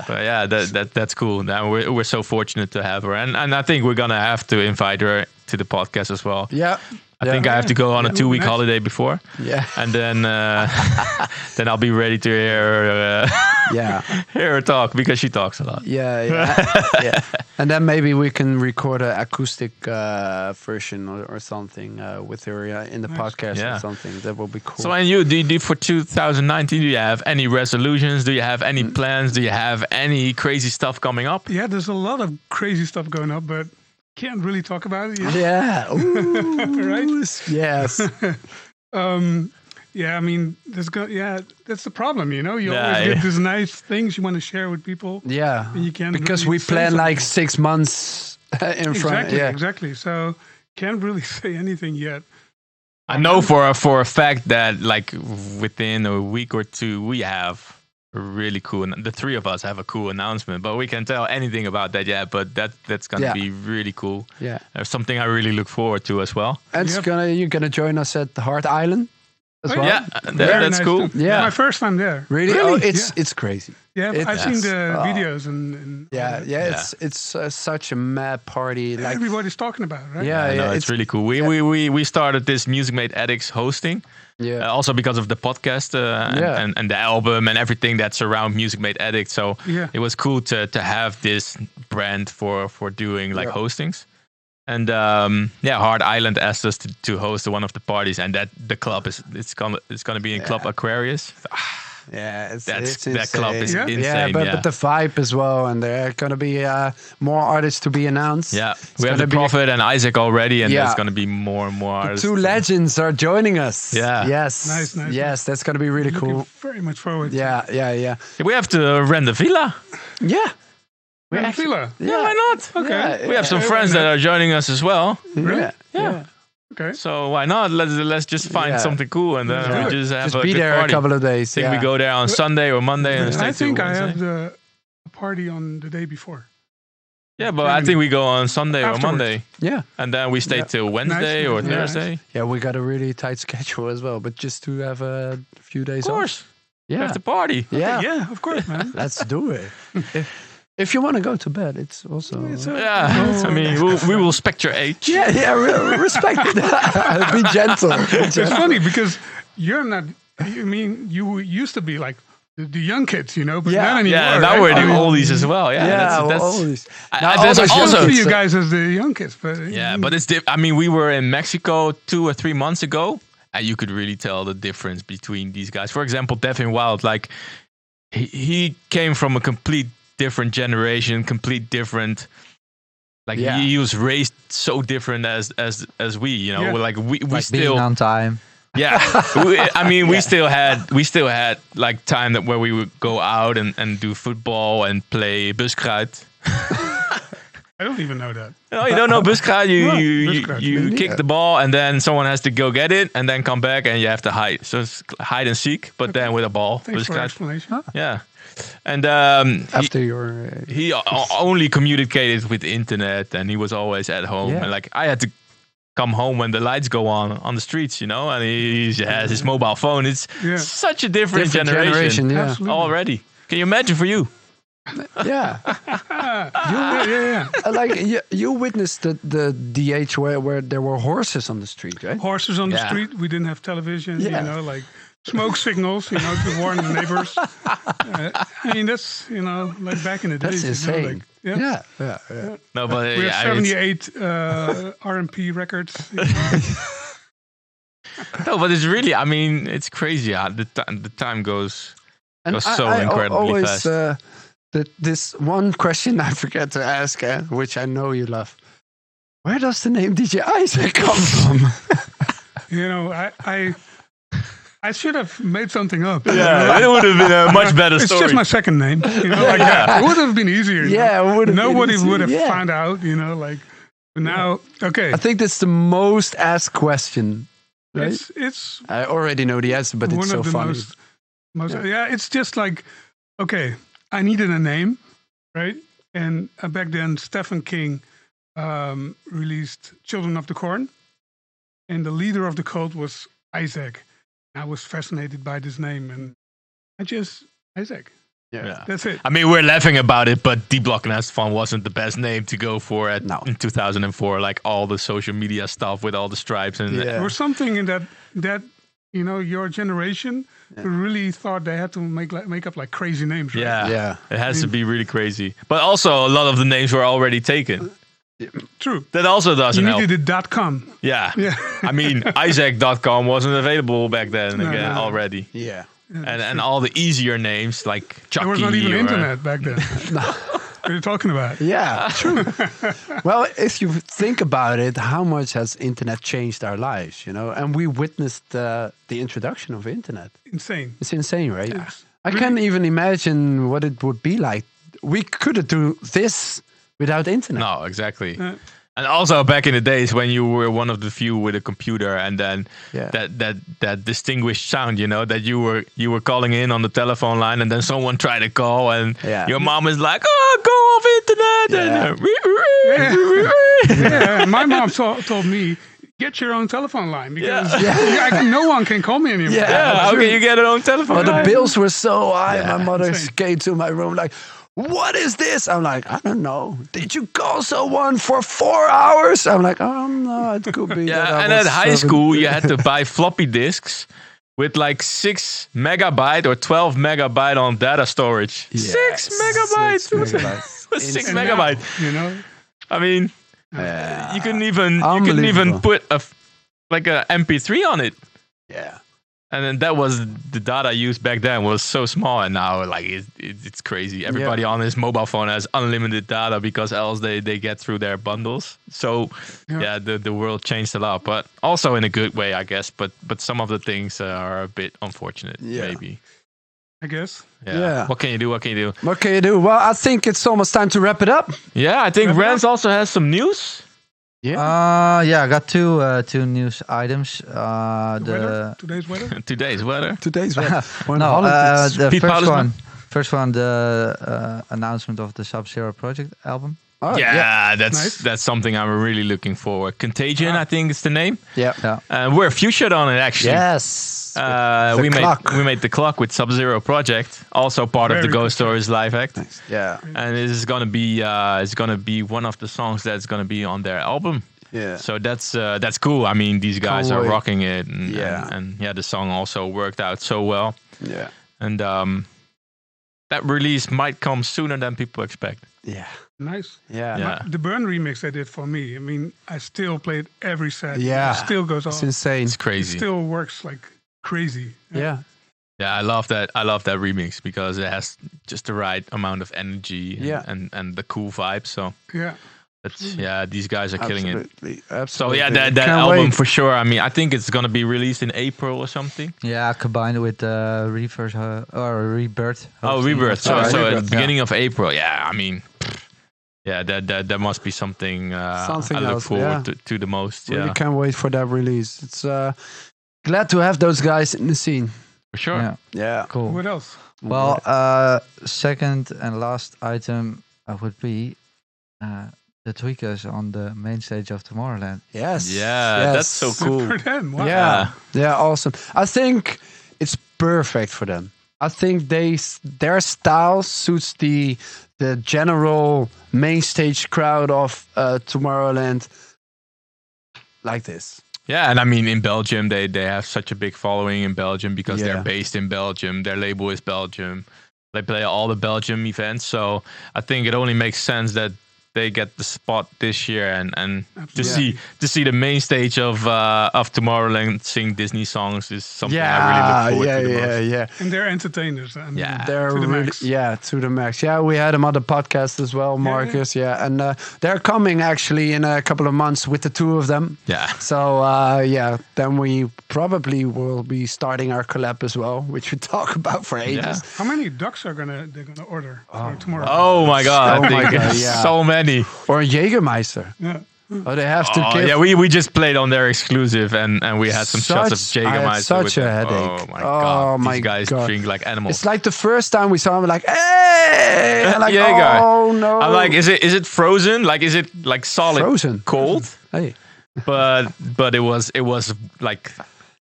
But that's cool. Now we're so fortunate to have her, and I think we're gonna have to invite her to the podcast as well. I think I have to go on a 2-week holiday before. And then then I'll be ready to hear hear her talk, because she talks a lot. And then maybe we can record an acoustic version or something with her in the podcast or something. That will be cool. So, and you, do you for 2019, do you have any resolutions? Do you have any plans? Do you have any crazy stuff coming up? Yeah, there's a lot of crazy stuff going up, but can't really talk about it yet. Right? Yes. I mean, that's the problem, you know. You always get these nice things you want to share with people. And you can't, because really we plan like 6 months in front. Exactly. So can't really say anything yet. I know for a fact that like within a week or two we have a really cool. The three of us have a cool announcement, but we can't tell anything about that yet. But that's gonna be really cool. Something I really look forward to as well. And you're gonna join us at the Heart Island as well. That's nice cool. Too. My first time there. Really? Oh, it's crazy. I've seen the videos and it's such a mad party. Like everybody's talking about it, right? It's really cool. We started this MUSICMADEADDICTZ hosting. Also because of the podcast and the album and everything that's around MUSICMADEADDICTZ. So it was cool to have this brand for doing like hostings. And Hard Island asked us to host one of the parties, and that the club it's gonna be in Club Aquarius. That club is insane. But the vibe as well, and there are gonna be more artists to be announced. We have the Prophet and Isaac already, and there's gonna be more and more artists. 2 legends are joining us. Yes. Nice. Yes, that's gonna be really cool. Very much forward. Yeah. We have to rent a villa. Villa. Why not? Okay. We have some friends that are joining us as well. Really? Yeah. Okay. So why not? Let's just find something cool, and then we just have be good there party. a couple of days. I think we go there on Sunday or Monday. And I think I have a party on the day before. Yeah, but I think we go on Sunday Afterwards. or Monday. Yeah. And then we stay till Wednesday Nice. or Yeah. Thursday. Yeah, we got a really tight schedule as well, but just to have a few days Of off. course. Yeah. Have the party. Yeah. Yeah, of course, man. Let's do it. If you want to go to bed, it's also... Yeah. I mean, we will respect your age. Yeah, respect it. Be gentle. It's funny because you're not. I mean, you used to be like the young kids, you know, but not anymore. Yeah, now right? we're I the mean, oldies as well. Yeah, that's always. there's I also don't see you guys as the young kids, but yeah, but it's I mean, we were in Mexico 2 or 3 months ago, and you could really tell the difference between these guys. For example, Devin Wild, like he came from a complete different generation, complete different. Like he was raised so different as we, you know, like we like still being on time. Yeah, we still had like time where we would go out and do football and play buskruid. I don't even know that. No, you don't know buskruid. Buskruid. You kick the ball and then someone has to go get it and then come back and you have to hide. So it's hide and seek, but then with a ball. Thanks for the Buskruid. explanation. Yeah, and After your... he only communicated with the internet and he was always at home. Yeah. And like I had to come home when the lights go on the streets, you know, and he has his mobile phone. It's such a different generation yeah. Absolutely. already. Can you imagine for you? Yeah. Yeah. Like you witnessed the DH where there were horses on the street, right? Horses on the Yeah. street. We didn't have television, Yeah. you know, like smoke signals, you know, to warn the neighbors. I mean, that's, you know, like back in the days. That's you know, insane. like, Yeah. No, but We yeah, have I mean, it's- 78 R&P records. You know. no, but it's really, I mean, it's crazy how the time goes so I incredibly always, fast. This one question I forget to ask, which I know you love. Where does the name DJ Isaac come from? You know, I should have made something up. Yeah, it would have been a much better It's story. just my second name. You know, like that. It would have been easier. you know. Yeah, it would have been Nobody easy. would have Yeah. found out, you know, like now, okay. I think that's the most asked question. Right? It's I already know the answer, but one it's so of the funny. most yeah, it's just like, okay, I needed a name, right? And back then, Stephen King released Children of the Corn, and the leader of the cult was Isaac. I was fascinated by this name, and Isaac. Yeah. That's it. I mean, we're laughing about it, but D Block and Estefan wasn't the best name to go for in 2004. Like all the social media stuff with all the stripes and There was something in that you know, your generation really thought they had to make up like crazy names. Right? yeah, it has to be really crazy. But also, a lot of the names were already taken. True. That also doesn't You help. needed a .com. Yeah. Yeah. I mean, Isaac.com wasn't available back then No, again no. already. Yeah. And all the easier names like Chucky. There was not even or- internet back then. What are you talking about? Yeah, true. Well, if you think about it, how much has internet changed our lives, you know? And we witnessed the introduction of internet. Insane. It's insane, right? It's I can't even imagine what it would be like. We couldn't do this without internet. No, exactly. And also back in the days when you were one of the few with a computer, and then that distinguished sound, you know, that you were calling in on the telephone line, and then someone tried to call, and your mom is like, "Oh, go off internet." Yeah, my mom told me, get your own telephone line because no one can call me anymore. Yeah, how can you get your own telephone But the line? bills were so high. My mother insane. came to my room like, what is this? I'm like, I don't know. Did you call someone for 4 hours? I'm like, oh no, it could be. that I and was at high 7. school you had to buy floppy disks with like 6 megabyte or 12 megabyte on data storage. Yes, 6 megabytes. 6 megabytes. 6 And now, megabyte. you know, I mean, you couldn't even Unbelievable. put a MP3 on it. Yeah. And then that was the data used back then was so small, and now like it's crazy. Everybody on his mobile phone has unlimited data because else they get through their bundles. So the world changed a lot, but also in a good way, I guess. But some of the things are a bit unfortunate, maybe. I guess. Yeah. What can you do? What can you do? What can you do? Well, I think it's almost time to wrap it up. Yeah, I think Rens also has some news. I got two news items. Today's weather. Today's weather. Today's No, the Piet first Paulusma. First one, the announcement of the Sub-Zero project album. Oh, yeah, Nice. that's something I'm really looking forward. Contagion, I think is the name. Yeah. We're featured on it actually. Yes. We clock. made the clock with Sub-Zero project, also part of the Very Ghost good. Stories live act. Yeah. And this is gonna be one of the songs that's gonna be on their album. Yeah. So that's cool. I mean, these guys Can't are wait. rocking it, and Yeah. and the song also worked out so well. Yeah. And that release might come sooner than people expect. Yeah. Nice. Yeah. Yeah. The Burn remix they did for me. I mean, I still play it every set. Yeah. It still goes on. It's insane. It's It crazy. still works like crazy. Yeah. Yeah, I love that. I love that remix because it has just the right amount of energy and, Yeah. and the cool vibe. So Yeah. that's these guys are killing it. Absolutely. So Absolutely. yeah, that Can't album wait. for sure. I mean, I think it's gonna be released in April or something. Yeah, combined with Reverse or Rebirth. Oh, hosting Rebirth. So, of- so at Rebirth, the beginning of April. Yeah, I mean, yeah, that must be something. Something I look else, forward yeah. to the most. Really Yeah, can't wait for that release. It's glad to have those guys in the scene. for sure. Yeah, Yeah. cool. What else? Well, second and last item would be the Tweakers on the main stage of Tomorrowland. Yes. Yeah, Yes. that's so Good cool. for them. Wow. Yeah. Yeah. Awesome. I think it's perfect for them. I think their style suits the general main stage crowd of Tomorrowland like this. Yeah, and I mean, in Belgium, they have such a big following in Belgium because Yeah. they're based in Belgium. Their label is Belgium. They play all the Belgium events, so I think it only makes sense that they get the spot this year and to Absolutely. see the main stage of Tomorrowland sing Disney songs is something I really look forward to the most. yeah. And they're entertainers. I mean, Yeah. They're to the really, max. yeah, to the max. Yeah, we had them on the podcast as well, Marcus. Yeah, and they're coming actually in a couple of months with the two of them. Yeah. So yeah, then we probably will be starting our collab as well, which we talk about for ages. Yeah. How many ducks they're gonna order for tomorrow? Oh my God! Oh I my think God, yeah. so many. Or a Jägermeister. Yeah. Oh, they have to Oh, give. yeah, we just played on their exclusive and we had some shots of I had Jägermeister. such with a them. headache. Oh my Oh God! my These guys God. drink like animals. It's like the first time we saw him, like, hey! And like, Jaeger. oh no! I'm like, is it frozen? Like, is it like solid Frozen. cold? Hey. But it was like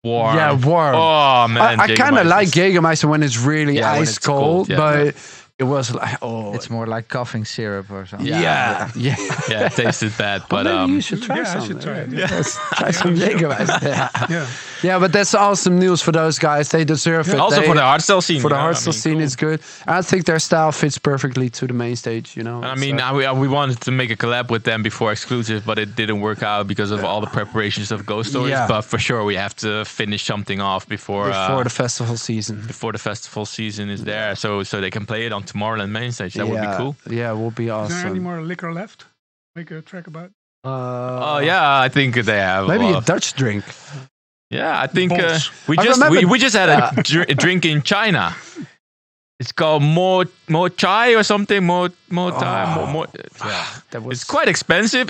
warm. Yeah, warm. Oh man, I kind of Jägermeister like is- Jägermeister when it's really Yeah, when ice it's cold, cold, yeah. but it was like, It's more like coughing syrup or something. Yeah. yeah. Yeah, it tasted bad, but Maybe you should try yeah, I some. should try it. Yeah. Let's try some Jägermeister. Yeah. Yeah. Yeah, but that's awesome news for those guys. They deserve it. also They- for the hardstyle scene. for the you know, hardstyle I mean, scene, cool. it's good. And I think their style fits perfectly to the main stage. You know. And I mean, we wanted to make a collab with them before exclusive, but it didn't work out because of all the preparations of Ghost Stories. Yeah. But for sure, we have to finish something off before before the festival season. the festival season is there, so they can play it on Tomorrowland main stage. That would be cool. Yeah, it would be Is there any awesome. more liquor left? Make a track about. Oh yeah, I think they have Maybe lot a of- Dutch drink. Yeah, I think Balls. we I just remember- we just had a drink in China. It's called Mo Chai or something. Mo Thai. Mo. Yeah. That was It's quite expensive.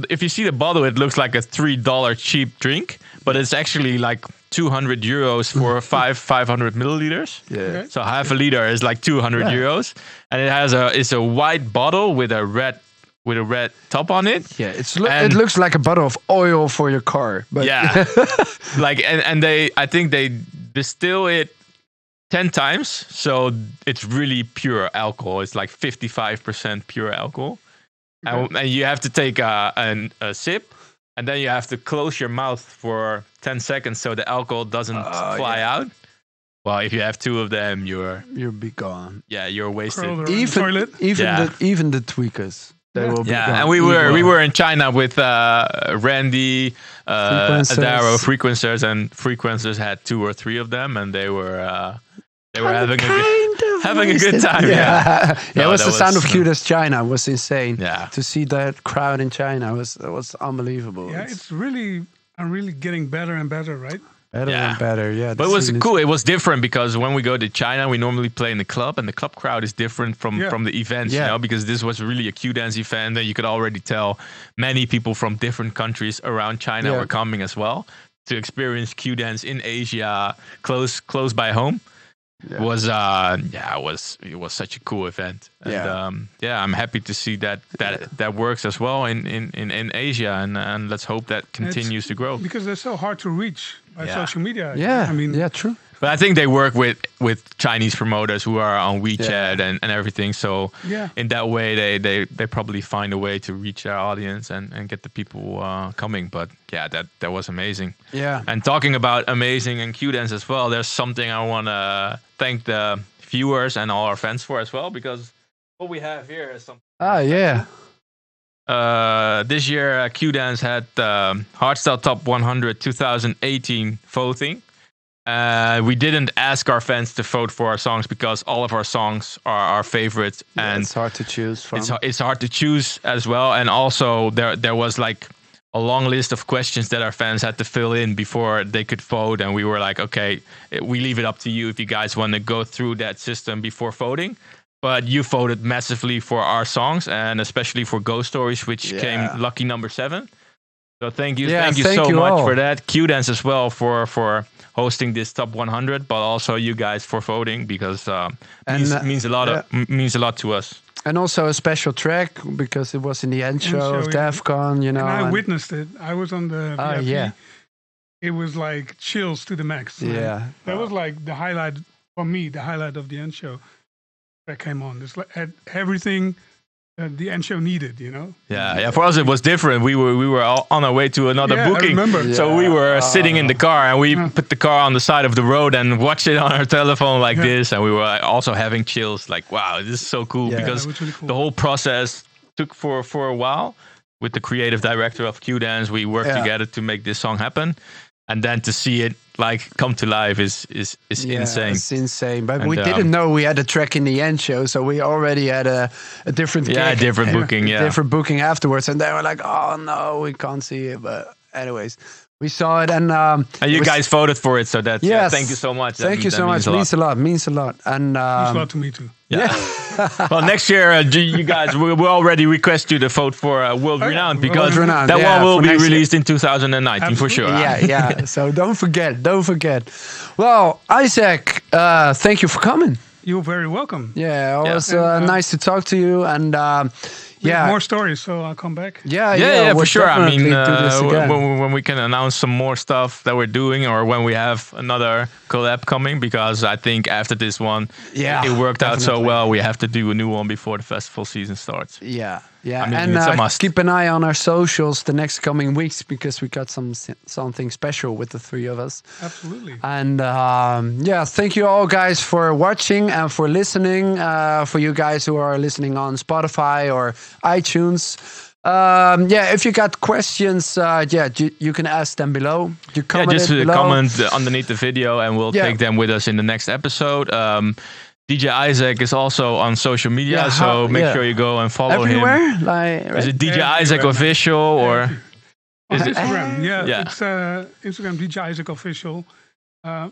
If you see the bottle, it looks like a $3 cheap drink, but it's actually like 200 euros for 500 milliliters. Yeah. Okay. So half a liter is like 200 Yeah. euros, and it's a white bottle with a red top on it. Yeah, it And- looks like a bottle of oil for your car. But Yeah, like and I think they distill it 10 times, so it's really pure alcohol. It's like 55% pure alcohol, and you have to take a sip, and then you have to close your mouth for 10 seconds so the alcohol doesn't fly out. Well, if you have two of them, you'll be gone. you're wasted. Curled around the toilet. Even the tweakers, they will be gone. Yeah, and we were in China with Randy, Frequencers. Adaro, Frequencers, and Frequencers had 2 or 3 of them, and they were having a good time. Yeah, Yeah, it was that the sound was, of cutest China. It was insane. Yeah. To see that crowd in China was unbelievable. Yeah, I'm really getting better and better, right? better Yeah. and better. Yeah, But the it was scene is- cool. It was different because when we go to China, we normally play in the club, and the club crowd is different from the events, Yeah. you know, because this was really a Q dance event, and you could already tell many people from different countries around China Yeah. were coming as well to experience Q dance in Asia, close by home. it was such a cool event. And, I'm happy to see that works as well in Asia, and let's hope that continues to grow, because they're so hard to reach by social media. Yeah, I mean, true. But I think they work with Chinese promoters who are on WeChat and everything. So in that way, they probably find a way to reach their audience and get the people coming. But that was amazing. Yeah. And talking about amazing and Q-Dance as well, there's something I want to thank the viewers and all our fans for as well, because what we have here is something. This year, Q-Dance had Hardstyle Top 100 2018 voting. We didn't ask our fans to vote for our songs because all of our songs are our favorites, and it's hard to choose from. It's hard to choose as well. And also there was like a long list of questions that our fans had to fill in before they could vote, and we were like, okay, we leave it up to you if you guys want to go through that system before voting. But you voted massively for our songs, and especially for Ghost Stories, which came lucky number 7. So thank you so much for that. Q-Dance as well for hosting this top 100, but also you guys for voting, because means a lot to us. And also a special track because it was in the end show of DEF CON, you know. And I witnessed it. I was on the VIP. Yeah. It was like chills to the max. Yeah. That was like the highlight for me, the highlight of the end show that came on. It's like everything the end show needed, you know. Yeah. For us it was different. We were all on our way to another booking. I remember. So we were sitting in the car, and we put the car on the side of the road and watched it on our telephone like this, and we were also having chills. Like, wow, this is so cool, because really cool. The whole process took for a while. With the creative director of Q-Dance, we worked together to make this song happen, and then to see it like come to life is insane. It's insane. But we didn't know we had a track in the end show, so we already had a different different booking, different booking afterwards, and they were like, "Oh no, we can't see it." But anyways, we saw it, and you guys voted for it, so that's thank you so much. Thank you so much. Means a lot. Means a lot. And means a lot to me too. Yeah. Well, next year, you guys, we'll already request you to vote for World Renowned, because that one will be released in 2019 for sure. Yeah. So don't forget. Well, Isaac, thank you for coming. You're very welcome. Yeah, it was nice to talk to you, and we have more stories, so I'll come back. Yeah, for sure. I mean, when when we can announce some more stuff that we're doing, or when we have another collab coming, because I think after this one, it worked out so well, we have to do a new one before the festival season starts. Yeah. I mean, and it's a must. Keep an eye on our socials the next coming weeks, because we got something special with the 3 of us. Absolutely. And thank you all guys for watching and for listening. For you guys who are listening on Spotify or iTunes. If you got questions, you can ask them below. You comment comment underneath the video, and we'll take them with us in the next episode. DJ Isaac is also on social media, so make sure you go and follow him. Is it DJ Isaac Official, or is it Instagram? It's Instagram DJ Isaac Official.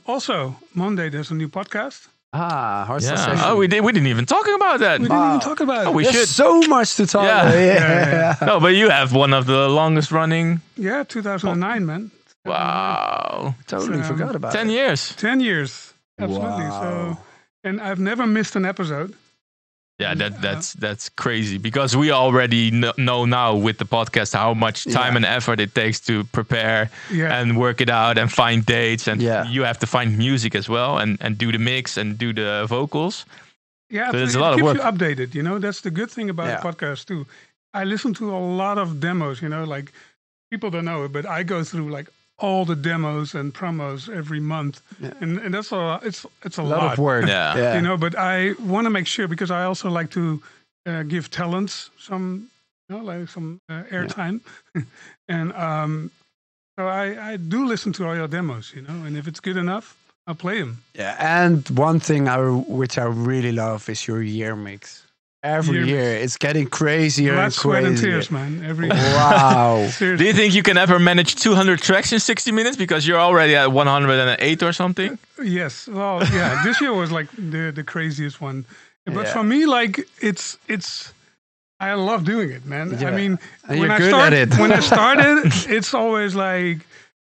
Also, Monday there's a new podcast. Hardstyle Session. Oh, we didn't even talk about that. We didn't even talk about it. We There's should. so much to talk about. No, but you have one of the longest running. 2009, man. Wow. Totally forgot about 10 it. years. 10 years. Absolutely. Wow. So, and I've never missed an episode. Yeah, that's crazy, because we already know now with the podcast how much time and effort it takes to prepare and work it out and find dates, and you have to find music as well and do the mix and do the vocals. Yeah, so there's a lot of work. Keeps you updated, you know. That's the good thing about the podcast too. I listen to a lot of demos, you know, like people don't know it, but I go through like all the demos and promos every month, and that's it's a lot of work. You know. But I want to make sure, because I also like to give talents some, some airtime, and so I do listen to all your demos, you know, and if it's good enough, I'll play them. Yeah, and one thing which I really love is your year mix. Every year, it's getting crazier and crazier. Sweat and tears, man. Wow. Do you think you can ever manage 200 tracks in 60 minutes? Because you're already at 108 or something? Yes. Well, yeah. This year was like the craziest one. But for me, like, it's I love doing it, man. I mean, when I started, it's always like,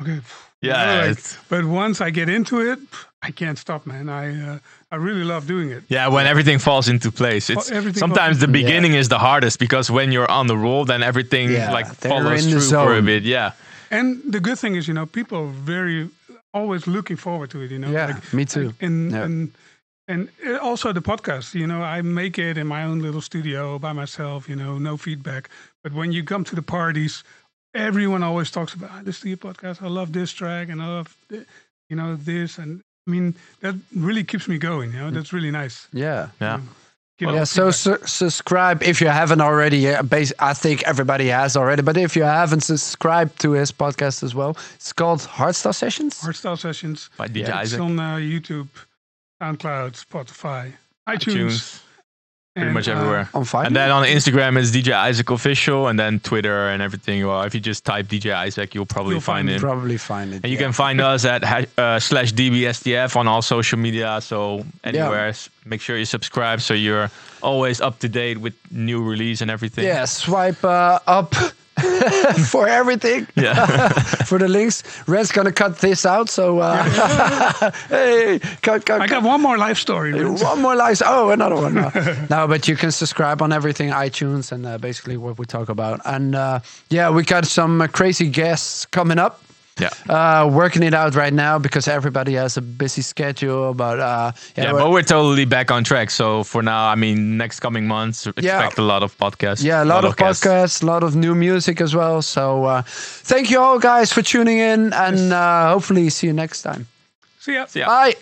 Okay. Yeah. But once I get into it, I can't stop, man. I really love doing it. Yeah, when everything falls into place. It's sometimes the beginning is the hardest because when you're on the roll, then everything follows through for a bit. Yeah. And the good thing is, people are always looking forward to it. Yeah, me too. And also the podcast. I make it in my own little studio by myself. No feedback. But when you come to the parties, everyone always talks about, I listen to your podcast. I love this track, and I love this, and I mean that really keeps me going. That's really nice. Yeah. So subscribe if you haven't already. I think everybody has already, but if you haven't, subscribe to his podcast as well. It's called HARDSTYLE Sessions. HARDSTYLE Sessions by DJ Isaac. It's on YouTube, SoundCloud, Spotify, iTunes. Pretty much everywhere. On Fiverr. And then on Instagram it's DJ Isaac Official, and then Twitter and everything. Well, if you just type DJ Isaac, you'll probably find it. And you can find us at /DBSTF on all social media. So anywhere, make sure you subscribe so you're always up to date with new release and everything. Yeah, swipe up for everything. Yeah. For the links. Ren's gonna cut this out, so hey, cut. I got one more life story. One more life. Oh, another one. No, but you can subscribe on everything, iTunes, and basically what we talk about. And we got some crazy guests coming up. Yeah. Working it out right now because everybody has a busy schedule. But but we're totally back on track. So for now, I mean, next coming months, expect a lot of podcasts. Yeah, a lot of podcasts, a lot of new music as well. So thank you all, guys, for tuning in, and hopefully see you next time. See ya. Bye.